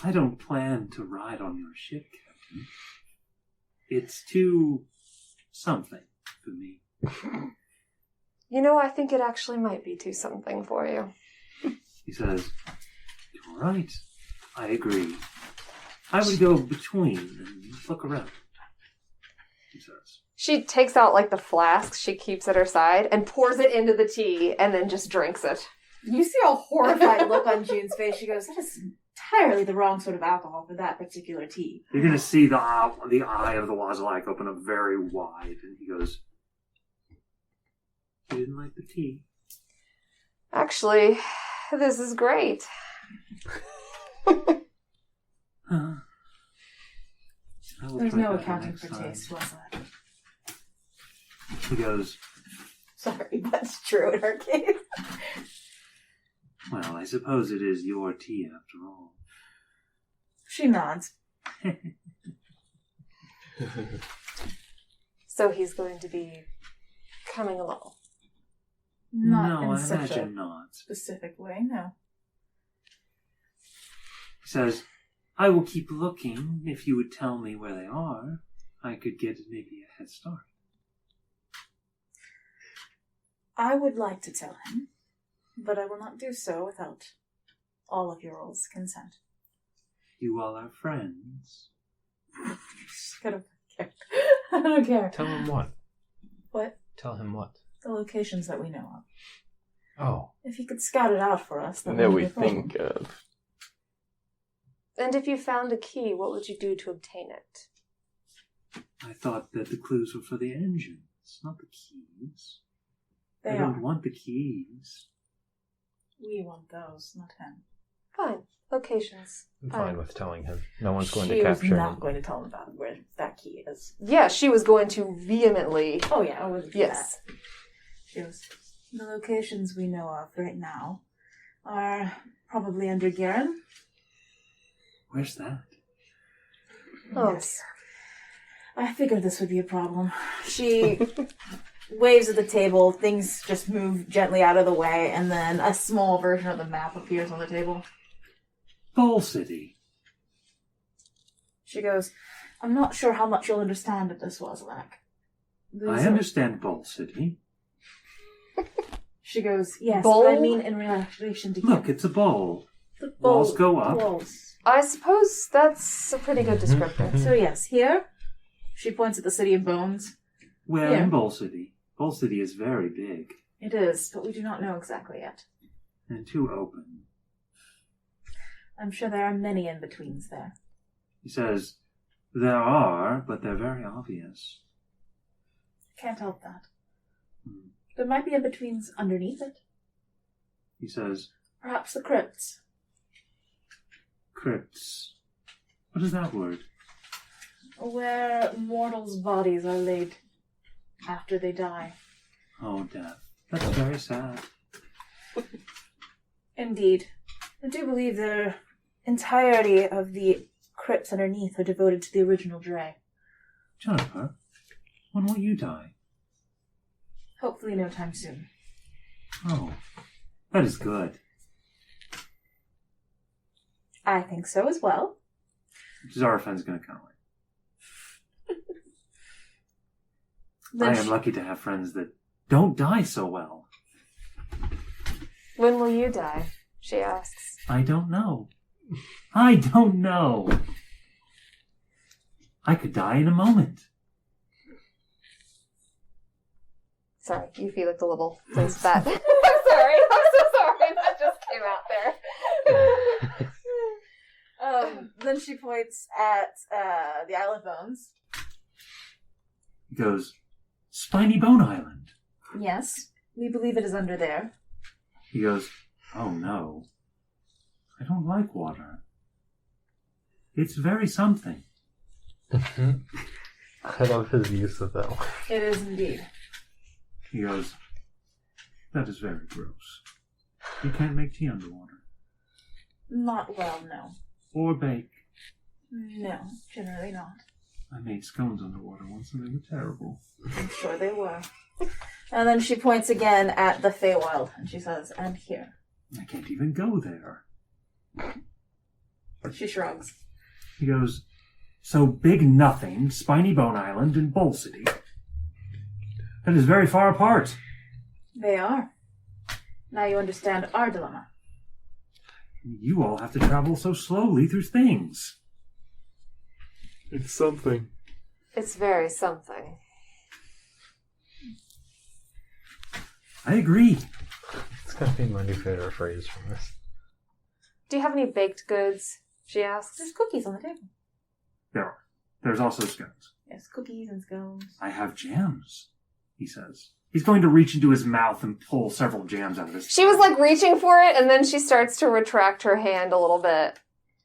I don't plan to ride on your ship, Captain. It's too something for me. You know, I think it actually might be too something for you. He says, all right, I agree. I would go between and look around. He says. She takes out, like, the flask she keeps at her side and pours it into the tea and then just drinks it. You see a horrified look on June's face. She goes, that is entirely the wrong sort of alcohol for that particular tea. You're going to see the eye of the Wazalak open up very wide, and he goes, you didn't like the tea? Actually, this is great. Huh. There's no accounting for taste, Wazalak. He goes, Sorry, that's true in her case. well, I suppose it is your tea after all. She nods. So he's going to be coming along. Not no, in I such imagine a not. specific way, no. He says, I will keep looking. If you would tell me where they are, I could get maybe a head start. I would like to tell him, but I will not do so without all of your all's consent. You all are friends. I don't care. I don't care. Tell him what? What? Tell him what? The locations that we know of. Oh. If he could scout it out for us, That wouldn't we be a problem. think of. And if you found a key, what would you do to obtain it? I thought that the clues were for the engines, not the keys. They I are. don't want the keys. We want those, not him. Fine. Locations. I'm fine with telling him. No one's going She to was capture not him. going to tell him about where that key is. Yeah, she was going to vehemently. Oh yeah, I wasn't. Yes. That. She was. The locations we know of right now are probably under Garen. Where's that? Oh, Yes. I figured this would be a problem. She waves at the table, things just move gently out of the way, and then a small version of the map appears on the table. Bowl City. She goes, I'm not sure how much you'll understand of this, Wazalak. I understand Bowl City. She goes, yes, Bowl? but I mean in relation to Look, it's a bowl. the walls go up. Walls. I suppose that's a pretty good descriptor. So yes, here, she points at the city of bones. Where Yeah. in Bowl City? Bowl City is very big It is, but we do not know exactly yet. and too open. I'm sure there are many in-betweens there. He says, there are, but they're very obvious. Can't help that. Hmm. There might be in-betweens underneath it. He says, Perhaps the crypts. crypts. What is that word? Where mortals' bodies are laid after they die. Oh, death. That's very sad. Indeed. I do believe the entirety of the crypts underneath are devoted to the original Dre. Jennifer, when will you die? Hopefully no time soon. Oh, that is good. I think so as well. Zarafen's gonna come away. Then I am lucky to have friends that don't die so well. When will you die? She asks. I don't know. I don't know. I could die in a moment. Sorry, you feel like a little place that. I'm sorry. I'm so sorry. That just came out there. Then she points at the Isle of Bones. He goes, Spiny Bone Island. Yes, we believe it is under there. He goes, oh no. I don't like water. It's very something. I love his use of that one. It is indeed. He goes, that is very gross. You can't make tea underwater. Not well, no. Or bake. No, generally not. I made scones underwater once and they were terrible. I'm sure they were. And then she points again at the Feywild, and she says, and here. I can't even go there. She shrugs. He goes, so Big Nothing, Spiny Bone Island, and Bowl City. That is very far apart. They are. Now you understand our dilemma. You all have to travel so slowly through things. It's something. It's very something. I agree. It's gonna be my new favorite phrase from this. Do you have any baked goods? She asks. There's cookies on the table. There are. There's also scones. Yes, cookies and scones. I have jams, he says. He's going to reach into his mouth and pull several jams out of his She was like reaching for it, and then she starts to retract her hand a little bit.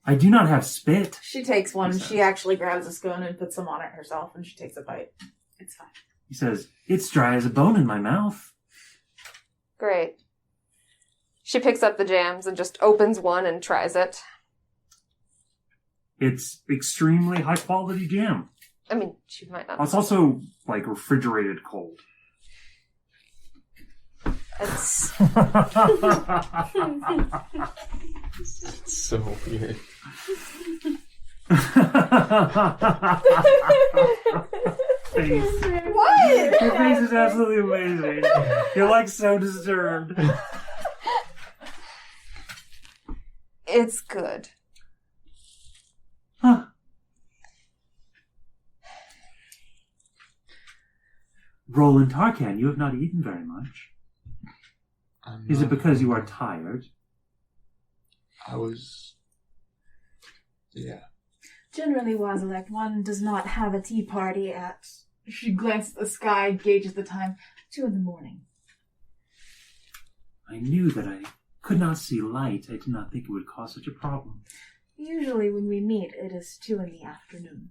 I do not have spit. She takes one. He She says. actually grabs a scone and puts some on it herself, and she takes a bite. It's fine. He says, it's dry as a bone in my mouth. Great. She picks up the jams and just opens one and tries it. It's extremely high quality jam. I mean, she might not. It's also like refrigerated cold. It's It's so weird. Face. What? Your face is absolutely amazing. You're like so disturbed. it's good. Huh. Roland Tarkan, you have not eaten very much. Is it because you are tired? I was... Yeah. Generally, Wazalak, one does not have a tea party at... She glances at the sky, gauges the time. 2 a.m. I knew that I could not see light. I did not think it would cause such a problem. Usually when we meet, it is 2 p.m.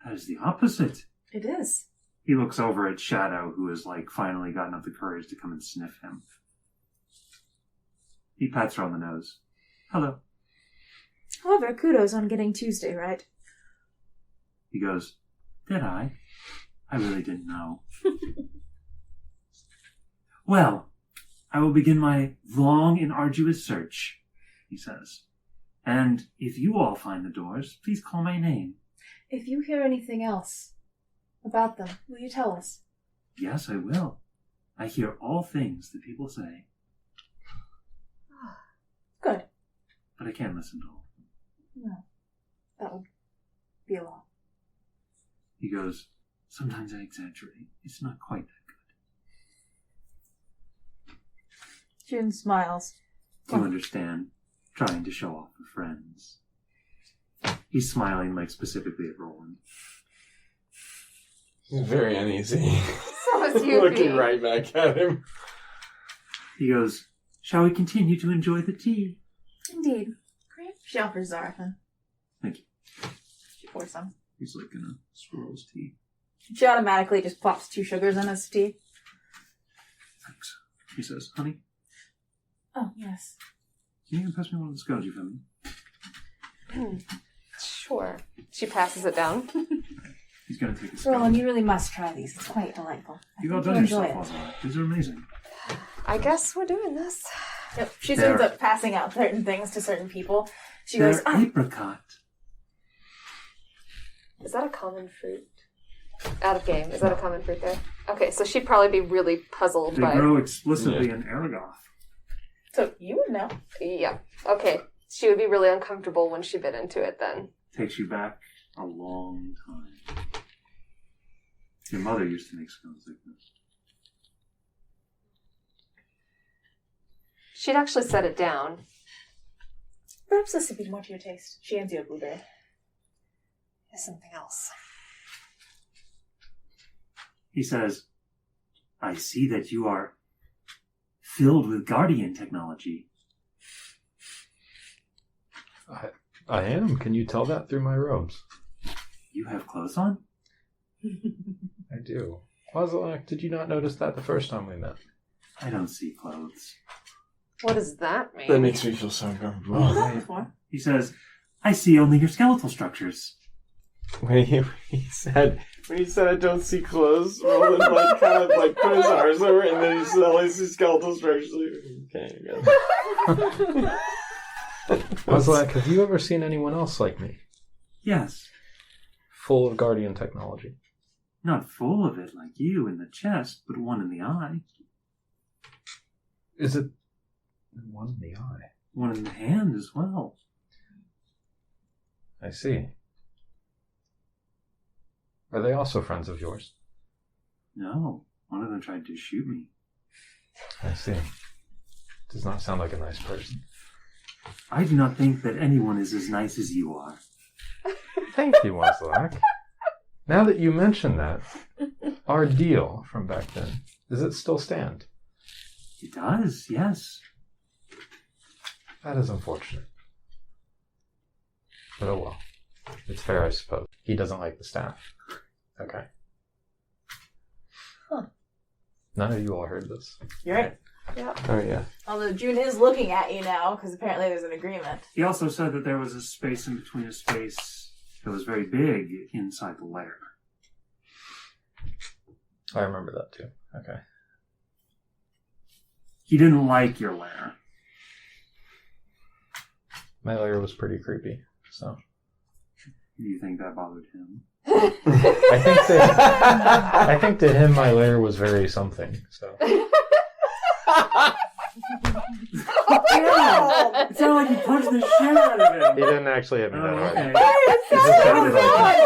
That is the opposite. It is. He looks over at Shadow, who has like finally gotten up the courage to come and sniff him. He pats her on the nose. Hello. However, kudos on getting Tuesday right. He goes, did I? I really didn't know. Well, I will begin my long and arduous search, he says. And if you all find the doors, please call my name. If you hear anything else about them, will you tell us? Yes, I will. I hear all things that people say, Good. but I can't listen to all. No. That would be a lot. He goes, sometimes I exaggerate. It's not quite that good. June smiles. Do you understand? Trying to show off for friends. He's smiling, like, specifically at Roland. He's very uneasy. So is you. Looking right back at him. He goes, shall we continue to enjoy the tea? Indeed. Great. She offers Zarafin. Thank you. She pours some. He's like gonna swirl his tea. She automatically just pops 2 sugars in his tea. Thanks. He says, honey, Oh, yes. can you pass me one of the scones you found me? Sure. She passes it down. He's gonna take a scone. Roland, you really must try these. It's quite delightful. You all think done you'll yourself, Wazalak. These are amazing. I guess we're doing this. Yep. She There. ends up passing out certain things to certain people. She They're goes, apricot. Is that a common fruit? Out of game. Is that a common fruit there? Okay, so she'd probably be really puzzled They by... grow explicitly in Aragoth. so you would know. Yeah. Okay. She would be really uncomfortable when she bit into it then. Takes you back a long time. Your mother used to make scones like this. She'd actually set it down. Perhaps this would be more to your taste. She hands you a blueberry. There's something else. He says, I see that you are filled with Guardian technology. I am. Can you tell that through my robes? You have clothes on? I do. Wazalak, did you not notice that the first time we met? I don't see clothes. What does that mean? That makes me feel so uncomfortable. Not before. He says, I see only your skeletal structures. When he said I don't see clothes, Roland like kind of like put his arms over and then he said all his skeletal structures. Okay, I guess. Wazalak, have you ever seen anyone else like me? Yes. Full of Guardian technology. Not full of it like you in the chest, but one in the eye. Is it one in the eye? One in the hand as well. I see. Are they also friends of yours? No, one of them tried to shoot me. I see. Does not sound like a nice person. I do not think that anyone is as nice as you are. Thank you, Wazalak. Now that you mention that, our deal from back then, does it still stand? It does, yes. That is unfortunate. But oh well. It's fair, I suppose. He doesn't like the staff. Okay. Huh. None of you all heard this. You're right. Yeah. Oh, yeah. Although June is looking at you now, because apparently there's an agreement. He also said that there was a space in between a space that was very big inside the lair. I remember that too. Okay. He didn't like your lair. My lair was pretty creepy, so. Do you think that bothered him? I think to him my lair was very something, so. Yeah! It sounded like you punched the shit out of him. He didn't actually hit me that hard. Okay. It It just sounded like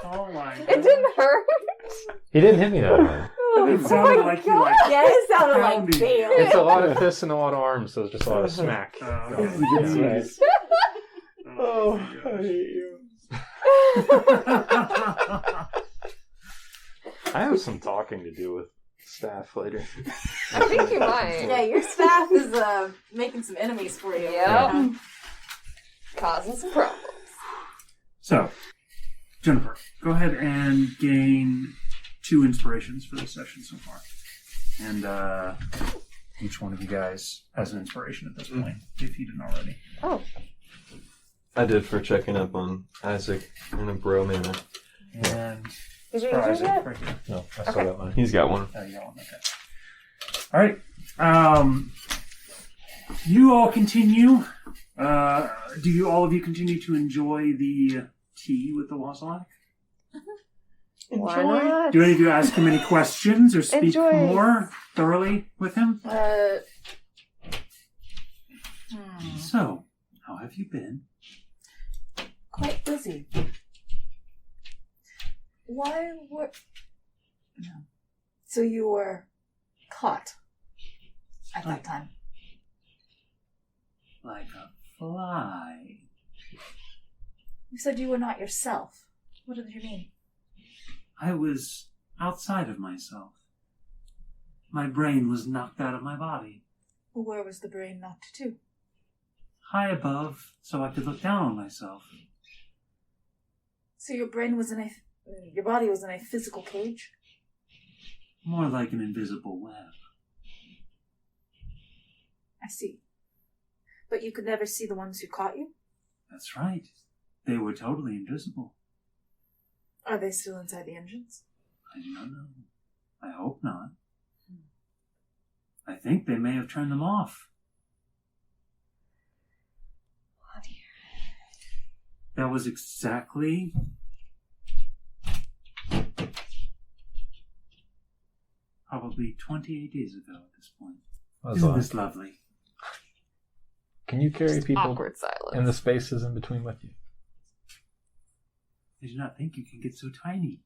Oh my god. It didn't hurt. he didn't hit me that hard. It sounded like you like Yeah, it sounded like pounding. Bale. It's a lot of fists and a lot of arms, so it's just a lot of smack. Jeez. Oh, my I hate you. I have some talking to do with staff later. I think you might. Yeah, your staff is making some enemies for you. Yep. Causing some problems. So, Jennifer, go ahead and gain 2 inspirations for this session so far. And each one of you guys has an inspiration at this point, if you didn't already. Oh. I did for checking up on Isaac in a bro manner. And Did you for use yours Isaac, yet? right here. No, I still got mine. He's got one. Oh, you got one, okay. Alright. You all continue. Do you all of you continue to enjoy the tea with the Wazalak? Why not? Do any of you ask him any questions or speak Enjoy. more thoroughly with him? Hmm. So, how have you been? Quite busy. Why were... No. So you were caught at that time. Like a fly. You said you were not yourself. What did you mean? I was outside of myself. My brain was knocked out of my body. Well, where was the brain knocked to? High above, so I could look down on myself. So your brain was in a... Your body was in a physical cage? More like an invisible web. I see. But you could never see the ones who caught you? That's right. They were totally invisible. Are they still inside the engines? I do not know. I hope not. I think they may have turned them off. Oh, dear. That was exactly... probably 28 days ago at this point. Isn't this lovely? Can you carry Just people awkward silence. in the spaces in between with you? I do not think you can get so tiny.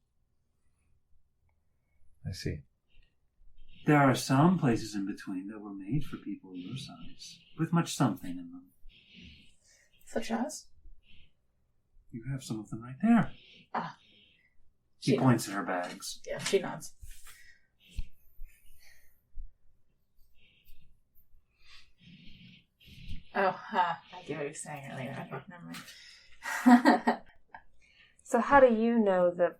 I see. There are some places in between that were made for people your size, with much something in them. Such as? You have some of them right there. Ah. He She points at her bags. Yeah, she nods. Oh, I get what you're saying earlier. Okay, never mind. So how do you know the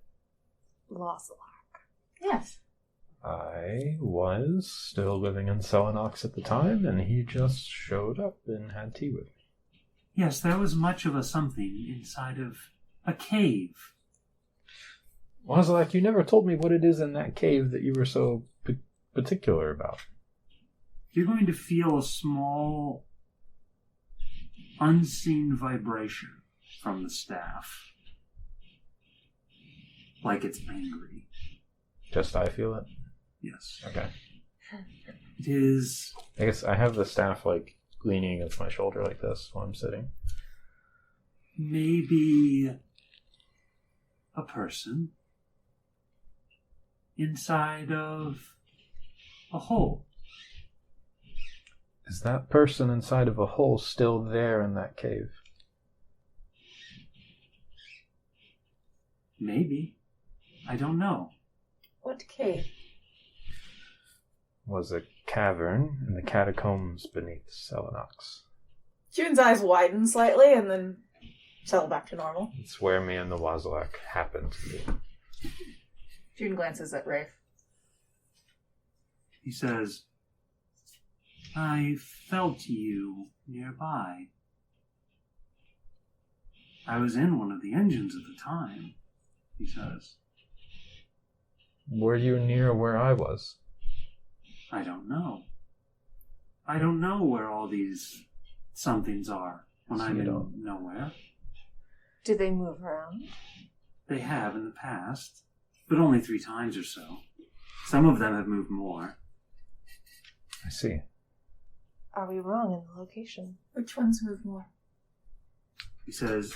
Wazalak? Yes. I was still living in Selenox at the time, and he just showed up and had tea with me. Yes, there was much of a something inside of a cave. Wazalak, you never told me what it is in that cave that you were so particular about. You're going to feel a small, unseen vibration from the staff. like it's angry. Just I feel it? Yes. Okay. It is... I guess I have the staff, like, leaning against my shoulder like this while I'm sitting. maybe a person inside of a hole. Is that person inside of a hole still there in that cave? Maybe. I don't know. What cave? Was a cavern in the catacombs beneath Selenox. June's eyes widen slightly and then settle back to normal. It's where me and the Wazalak happened to be. June glances at Rafe. He says, I felt you nearby. I was in one of the engines at the time, he says. Were you near where I was? I don't know. I don't know where all these somethings are when So I'm you in don't. nowhere. Do they move around? They have in the past, but only 3 times or so. Some of them have moved more. I see. Are we wrong in the location? Which ones move more? He says,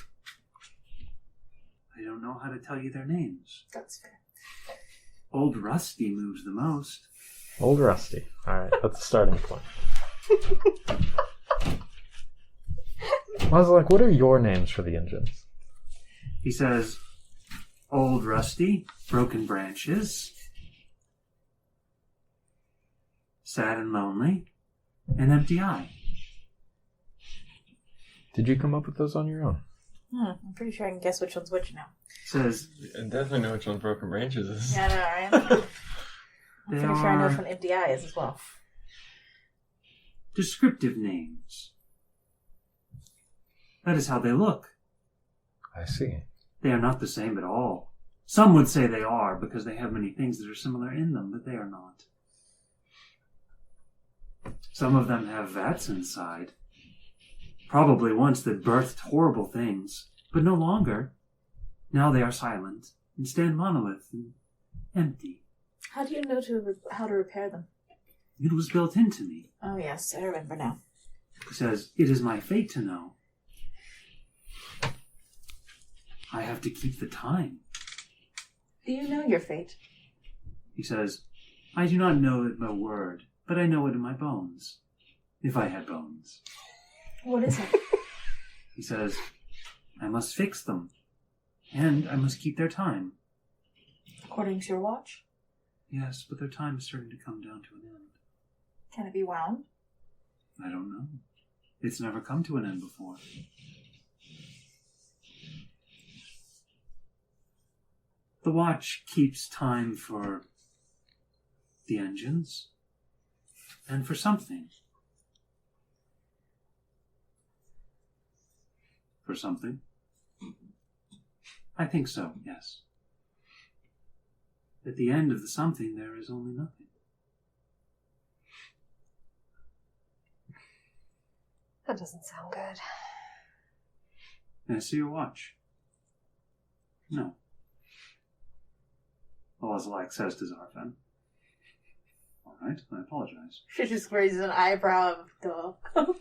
I don't know how to tell you their names. That's fair. Old Rusty moves the most. Old Rusty. Alright, that's the starting point. Wazalak, what are your names for the engines? He says, Old Rusty, Broken Branches, Sad and Lonely, and Empty Eye. Did you come up with those on your own? I'm pretty sure I can guess which one's which now. Says, I definitely know which one Broken Branches is. Yeah, I know, right? I'm they pretty sure I know are which one Empty Eye is as well. descriptive names. That is how they look. I see. They are not the same at all. Some would say they are because they have many things that are similar in them, but they are not. Some of them have vats inside. Probably once that birthed horrible things, but no longer. Now they are silent and stand monolith and empty. How do you know how to repair them? It was built into me. Oh yes, I remember now. It says, it is my fate to know. I have to keep the time. Do you know your fate? He says, I do not know it by word, but I know it in my bones. If I had bones. What is it? He says, I must fix them. And I must keep their time. According to your watch? Yes, but their time is starting to come down to an end. Can it be wound? I don't know. It's never come to an end before. The watch keeps time for the engines and for something. For something? I think so, yes. At the end of the something, there is only nothing. That doesn't sound good. Can I see your watch? No. Wazalak says to Zarfan. All right, I apologize. She just raises an eyebrow of duh.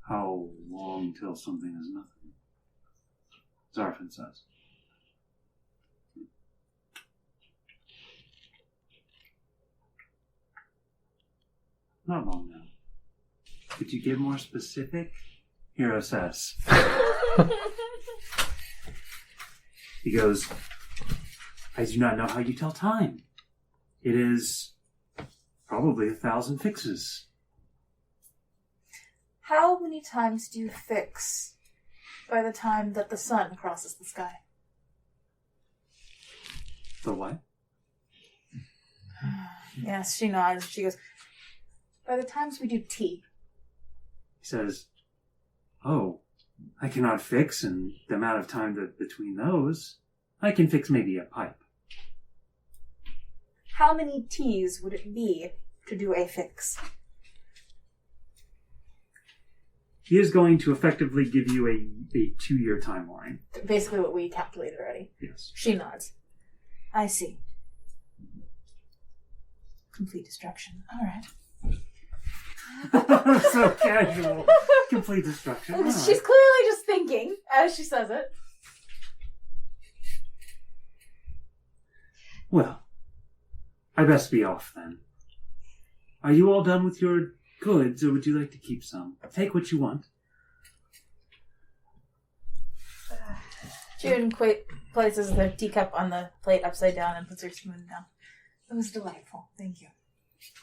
How long till something is nothing? Zarfan says. Not long now. Could you get more specific? Hero says. He goes, I do not know how you tell time. It is probably 1,000 fixes. How many times do you fix by the time that the sun crosses the sky? The what? Yes, she nods. She goes, by the times we do tea. He says, oh, I cannot fix in the amount of time that between those. I can fix maybe a pipe. How many teas would it be to do a fix? He is going to effectively give you a 2-year timeline. Basically what we calculated already. Yes. She nods. I see. Complete destruction. All right. So casual. Complete destruction. All right. She's clearly just thinking as she says it. Well, I best be off then. Are you all done with your goods, or would you like to keep some? Take what you want. June places the teacup on the plate upside down and puts her spoon down. It was delightful. Thank you.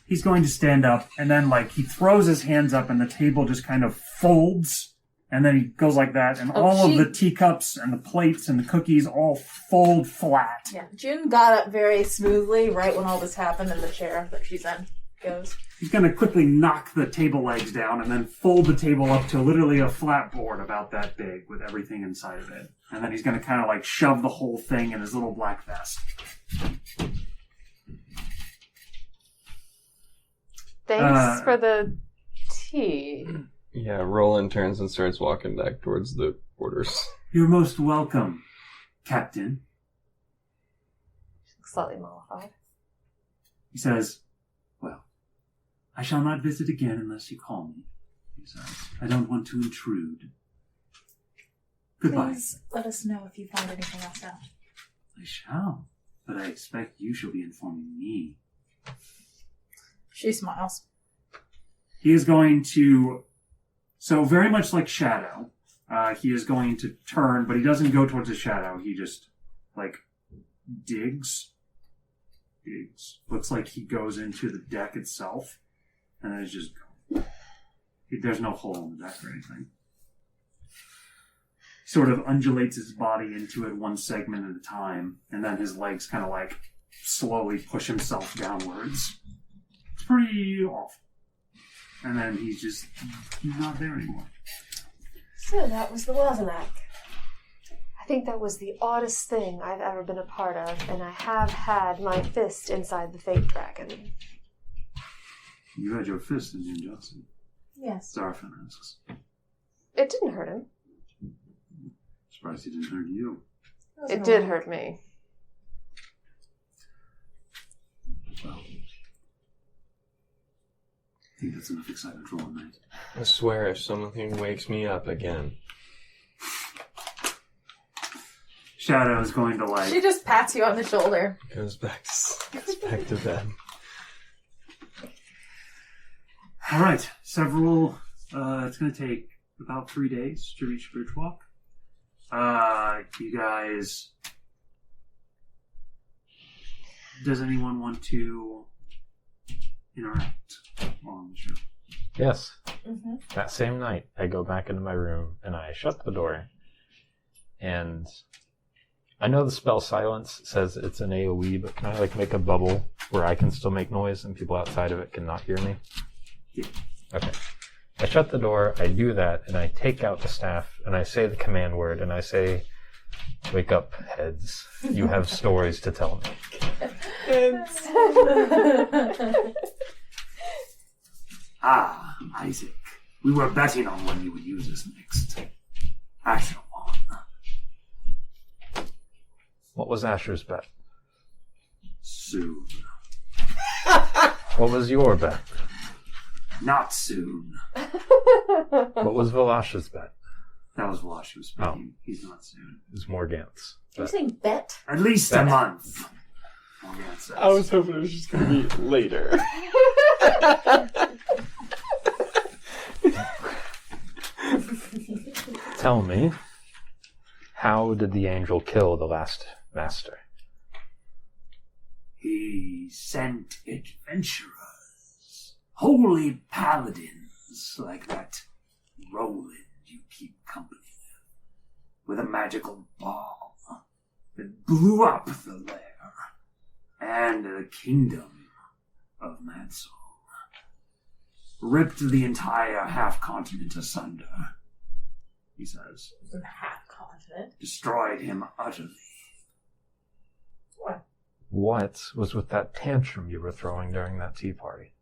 He's going to stand up, and then, he throws his hands up, and the table just kind of folds, and then he goes like that, and all of the teacups and the plates and the cookies all fold flat. Yeah, June got up very smoothly right when all this happened, and the chair that she's in goes. He's going to quickly knock the table legs down, and then fold the table up to literally a flat board about that big with everything inside of it. And then he's going to kind of, shove the whole thing in his little black vest. Thanks for the tea. Yeah, Roland turns and starts walking back towards the quarters. You're most welcome, Captain. Slightly mollified. He says, well, I shall not visit again unless you call me. He says, I don't want to intrude. Goodbye. Please let us know if you find anything else out. I shall, but I expect you shall be informing me. She smiles. He is going to, so very much like Shadow, he is going to turn, but he doesn't go towards the shadow. He just, digs. Looks like he goes into the deck itself, and then it's just, there's no hole in the deck or anything. Sort of undulates his body into it one segment at a time, and then his legs kind of slowly push himself downwards. It's pretty awful. And then he's not there anymore. So that was the Wazalak. I think that was the oddest thing I've ever been a part of, and I have had my fist inside the fake dragon. You had your fist in June Johnson. Yes. Zarfin asks. It didn't hurt him. Surprised he didn't hurt you. It did hurt me. Well, I think that's enough excitement for one night. I swear if something wakes me up again. Shadow is going to She just pats you on the shoulder. Goes back to bed. All right, it's going to take about 3 days to reach Bridgewalk. You guys, does anyone want to interact on the show? Yes. Mm-hmm. That same night, I go back into my room and I shut the door. And I know the spell silence says it's an AoE, but can I make a bubble where I can still make noise and people outside of it cannot hear me? Yeah. Okay. I shut the door, I do that, and I take out the staff, and I say the command word, and I say, wake up, heads. You have stories to tell me. Ah, Isaac. We were betting on when you would use this next. Asher won. What was Asher's bet? Soon. What was your bet? Not soon. What was Velash's bet? That was Wash who was speaking. He's not soon. It was Morgant's. Are you saying bet? At least a month. Morgant says. I was hoping it was just going to be later. Tell me, how did the angel kill the last master? He sent adventurers, holy paladins like that Roland you keep company with a magical bomb that blew up the lair and the kingdom of Mansell. Ripped the entire half-continent asunder, he says. I'm half confident. Destroyed him utterly. What? What was with that tantrum you were throwing during that tea party?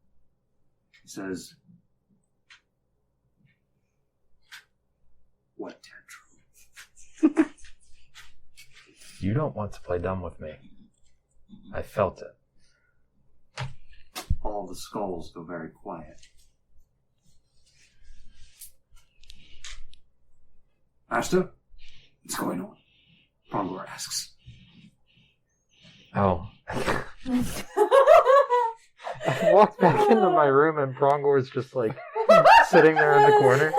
He says, What tantrum? You don't want to play dumb with me. I felt it. All the skulls go very quiet. Master, what's going on? Prongor asks. Oh. I walked back into my room and Prongor's just like sitting there in the corner.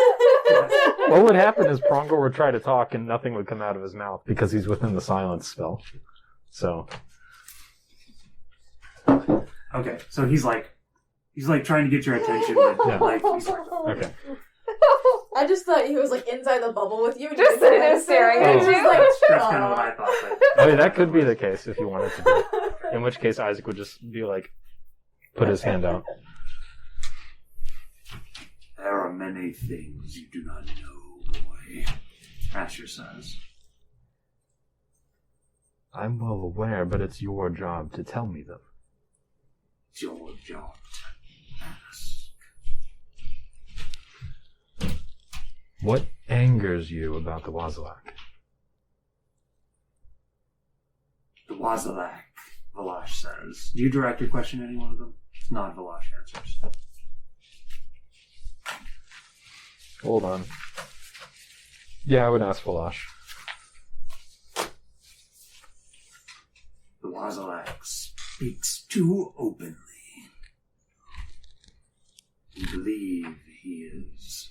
What would happen is Prongor would try to talk and nothing would come out of his mouth because he's within the silence spell. So. Okay, so he's like trying to get your attention, but Yeah. like he's like, Okay. I just thought he was like inside the bubble with you. And Just sitting there staring at Just you. like, that's kind of what I thought. I mean, that could be the case if you wanted to be. In which case, Isaac would just be like, put his hand out. There are many things you do not know, boy. Asher says. I'm well aware, but it's your job to tell me them. It's your job to ask. What angers you about the Wazalak? The Wazalak, Valash says. Do you direct your question to any one of them? It's not Valash answers. Hold on. Yeah, I would ask Valash. The Wazalak speaks too openly. You believe he is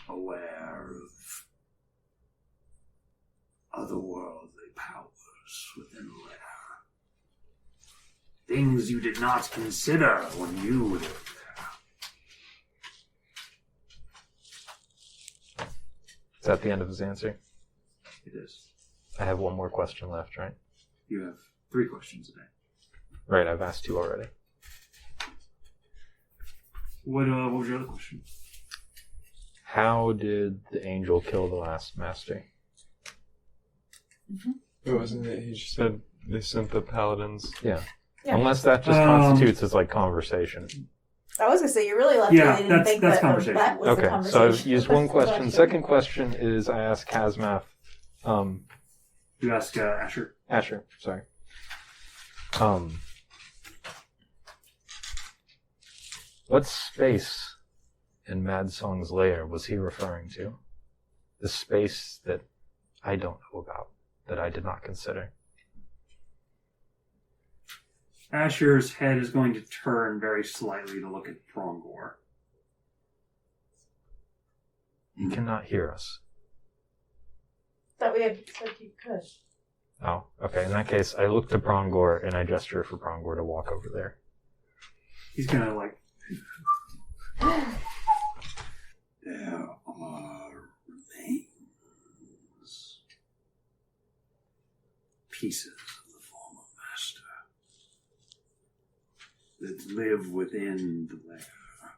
aware of otherworldly powers within Lair. Things you did not consider when you lived there. Is that the end of his answer? It is. I have one more question left, right? You have 3 questions a day. Right, I've asked 2 already. What was your other question? How did the angel kill the last master? It wasn't it? He just said they sent the paladins. Yeah. Yeah. Unless that just constitutes as like conversation. I was gonna say you're really lucky. Yeah, I didn't think that's that conversation. that was the Okay, conversation. so I've used one question. Second question is I asked Kazmath, You ask Asher. Asher, sorry. What space in Mad Song's lair was he referring to? The space that I don't know about, that I did not consider. Asher's head is going to turn very slightly to look at Prongor. He cannot hear us. Thought we had said you could. Oh, okay. In that case, I look to Prongor and I gesture for Prongor to walk over there. He's gonna like. There are remains, pieces of the former master that live within the lair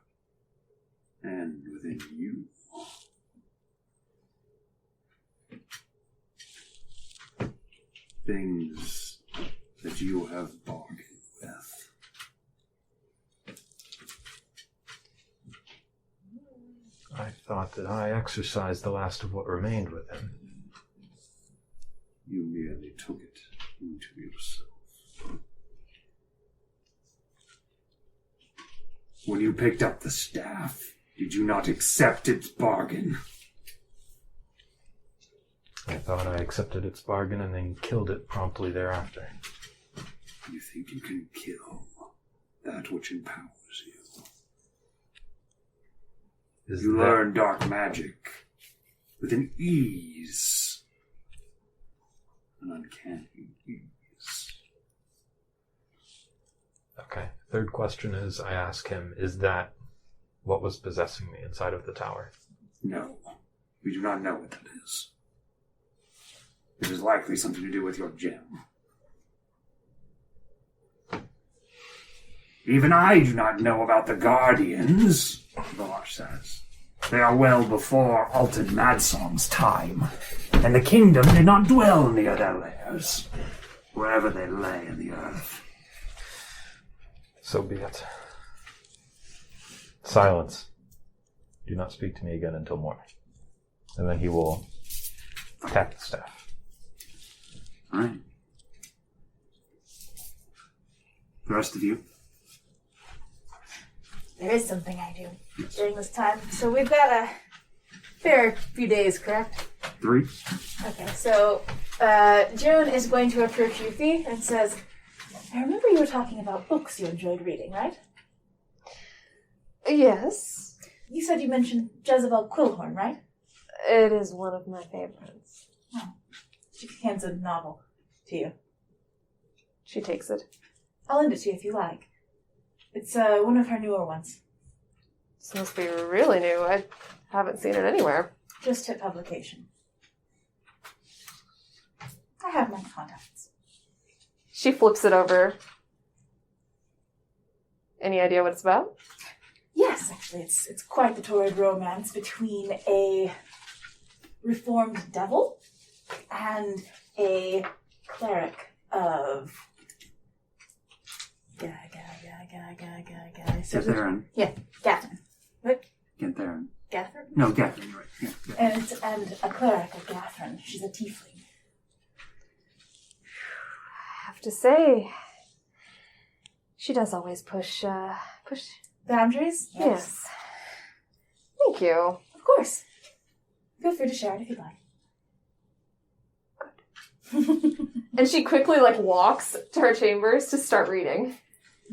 and within you. Things that you have bargained with. I thought that I exercised the last of what remained with him. You merely took it into yourself. When you picked up the staff, did you not accept its bargain? I thought I accepted its bargain and then killed it promptly thereafter. You think you can kill that which empowers you? You learn dark magic with an ease. An uncanny ease. Okay. Third question is, I ask him, is that what was possessing me inside of the tower? No, we do not know what that is. It is likely something to do with your gem. Even I do not know about the Guardians, Valash says. They are well before Alton Madsong's time, and the kingdom did not dwell near their lairs, wherever they lay in the earth. So be it. Silence. Do not speak to me again until morning. And then he will tap the staff. All right. The rest of you. There is something I do during this time. So we've got a fair few days, correct? 3. Okay, so June is going to approach Yuffie and says, I remember you were talking about books you enjoyed reading, right? Yes. You said you mentioned Jezebel Quillhorn, right? It is one of my favorites. She hands a novel to you. She takes it. I'll lend it to you if you like. It's one of her newer ones. This must be really new. I haven't seen it anywhere. Just hit publication. I have my contacts. She flips it over. Any idea what it's about? Yes, actually, it's quite the torrid romance between a reformed devil and a cleric of Gatharin. Yeah, Gatharin. What? Gatharin. Gatharin? No, Gatharin, you're right. Yeah, Gatharin. And a cleric of Gatharin. She's a tiefling. I have to say, she does always push. Boundaries? Yes. Thank you. Of course. Feel free to share it if you'd like. And she quickly walks to her chambers to start reading.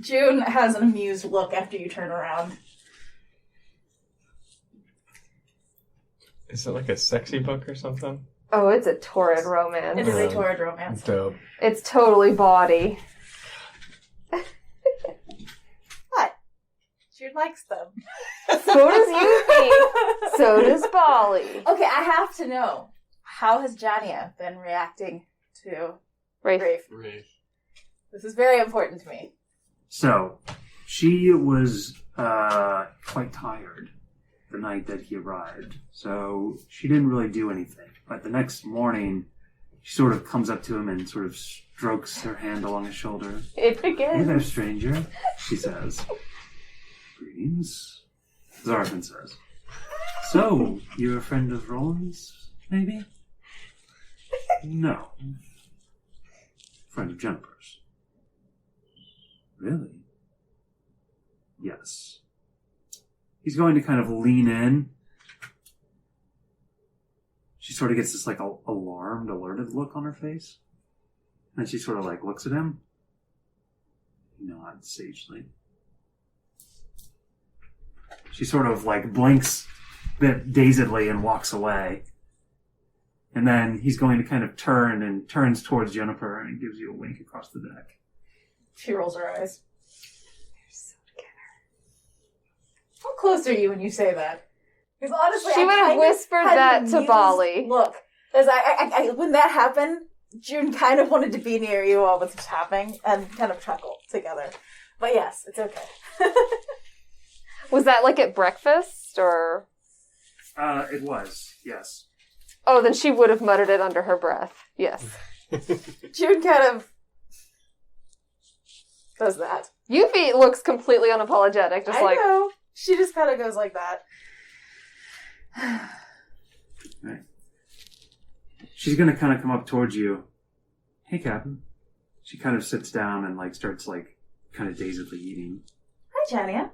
June has an amused look after you turn around. Is it like a sexy book or something? Oh, it's a torrid romance. It is a torrid romance. Dope. It's totally bawdy. What? June likes them. So does Yuffie. So does Bali. Okay, I have to know. How has Jania been reacting to Rafe. Rafe? This is very important to me. So, she was quite tired the night that he arrived. So, she didn't really do anything. But the next morning, she sort of comes up to him and sort of strokes her hand along his shoulder. It Hey begins. there, stranger, she says. Greetings, Zarfin says. So, you're a friend of Roland's, maybe? No. Friend of Jennifer's. Really? Yes. He's going to kind of lean in. She sort of gets this alarmed, alerted look on her face. And then she sort of looks at him. Nods sagely. She sort of blinks a bit dazedly and walks away. And then he's going to kind of turns towards Jennifer and gives you a wink across the deck. She rolls her eyes. They're so together. How close are you when you say that? Because honestly, She I would have kind of whispered had that an to amused Bali. Look, because I when that happened, June kind of wanted to be near you while this was happening and kind of chuckle together. But yes, it's okay. Was that at breakfast or? It was, yes. Oh, then she would have muttered it under her breath. Yes. June kind of does that. Yuffie looks completely unapologetic, just I know. She just kind of goes like that. Right. She's going to kind of come up towards you. Hey, Captain. She kind of sits down and starts kind of dazedly eating. Hi, Jania.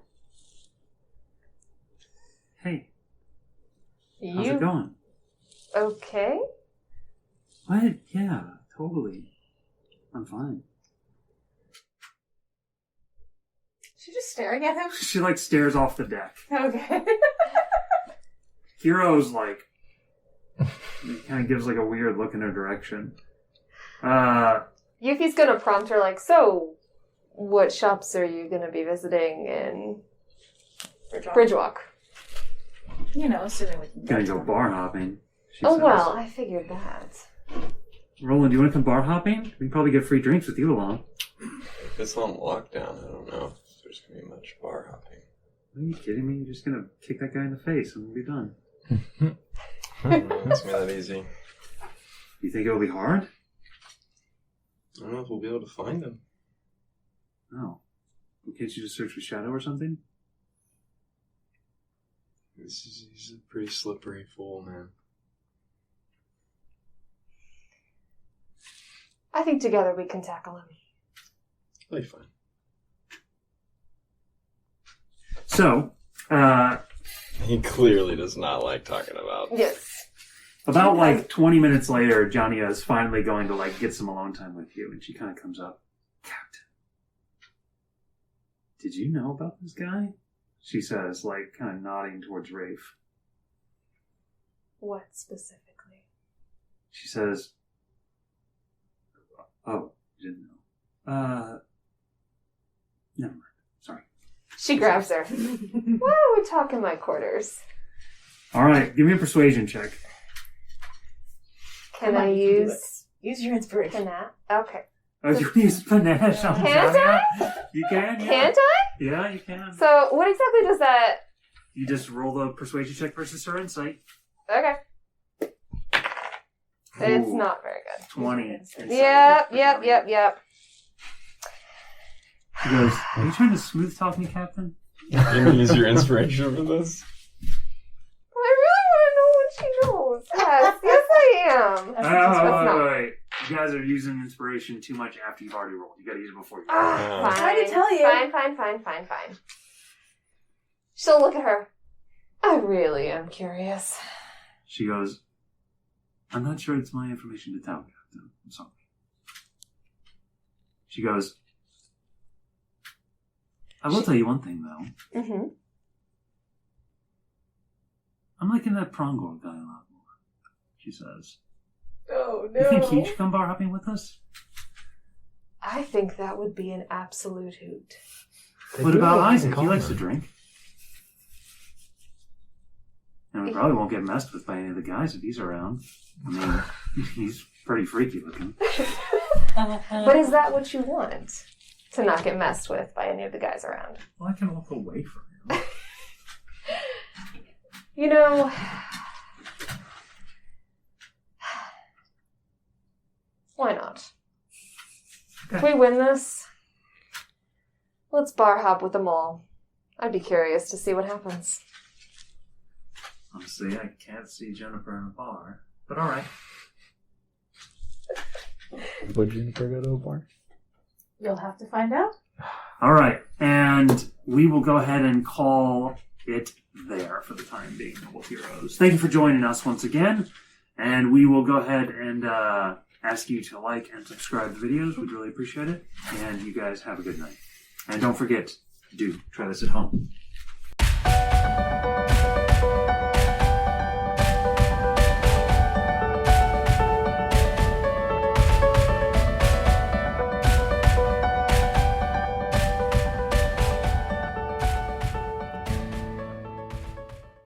Hey, how's it going? Okay? What? Yeah, totally. I'm fine. She's just staring at him. She stares off the deck. Okay. Hero's he kind of gives a weird look in her direction. Yuffie's gonna prompt her so what shops are you gonna be visiting in Bridgewalk? Assuming we can Gonna go bar hopping. She Oh says. well, I figured that. Roland, do you want to come bar hopping? We can probably get free drinks with you along. If it's on lockdown, I don't know if there's going to be much bar hopping. Are you kidding me? You're just gonna kick that guy in the face and we'll be done. I don't know, it's going to be that easy. You think it'll be hard? I don't know if we'll be able to find him. No. Can't you just search for Shadow or something? He's a pretty slippery fool, man. I think together we can tackle him. It'll be fine. So, He clearly does not like talking about. Yes. about like 20 minutes later, Johnny is finally going to like get some alone time with you, and she kind of comes up. Captain, did you know about this guy? She says, like, kind of nodding towards Rafe. What specifically? She says, oh, you didn't know. Never mind. Sorry. She grabs her. Why don't we talk in my quarters? All right, give me a persuasion check. Can Come on, I you can do use Use your inspiration. that? Okay. Oh, you use panache on Can't Johnny? You can, yeah. Can't I? Yeah, you can. So what exactly does that... You just roll the persuasion check versus her insight. Okay. It's Ooh, not very good. 20. insight. Yep. She goes, are you trying to smooth talk me, Captain? Can you use your inspiration for this? I really want to know what she knows. Yes, I am. Wait. You guys are using inspiration too much after you've already rolled. You gotta use it before you roll. Fine. I'm trying to tell you. Fine. She'll look at her. I really am curious. She goes, I'm not sure it's my information to tell, Captain. I'm sorry. She goes, I will tell you one thing, though. Mm-hmm. I'm liking that Prongor guy a lot more, she says. Oh, no. You think he should come bar hopping with us? I think that would be an absolute hoot. What about Isaac? He likes to drink. And we probably won't get messed with by any of the guys if he's around. I mean, he's pretty freaky looking. But is that what you want? To not get messed with by any of the guys around? Well, I can walk away from him. You know... Why not? Okay. If we win this, let's bar hop with them all. I'd be curious to see what happens. Honestly, I can't see Jennifer in a bar. But alright. Would Juniper go to a bar? You'll have to find out. Alright, and we will go ahead and call it there for the time being, Noble Heroes. Thank you for joining us once again, and we will go ahead and ask you to like and subscribe to the videos. We'd really appreciate it, and you guys have a good night. And don't forget, do try this at home.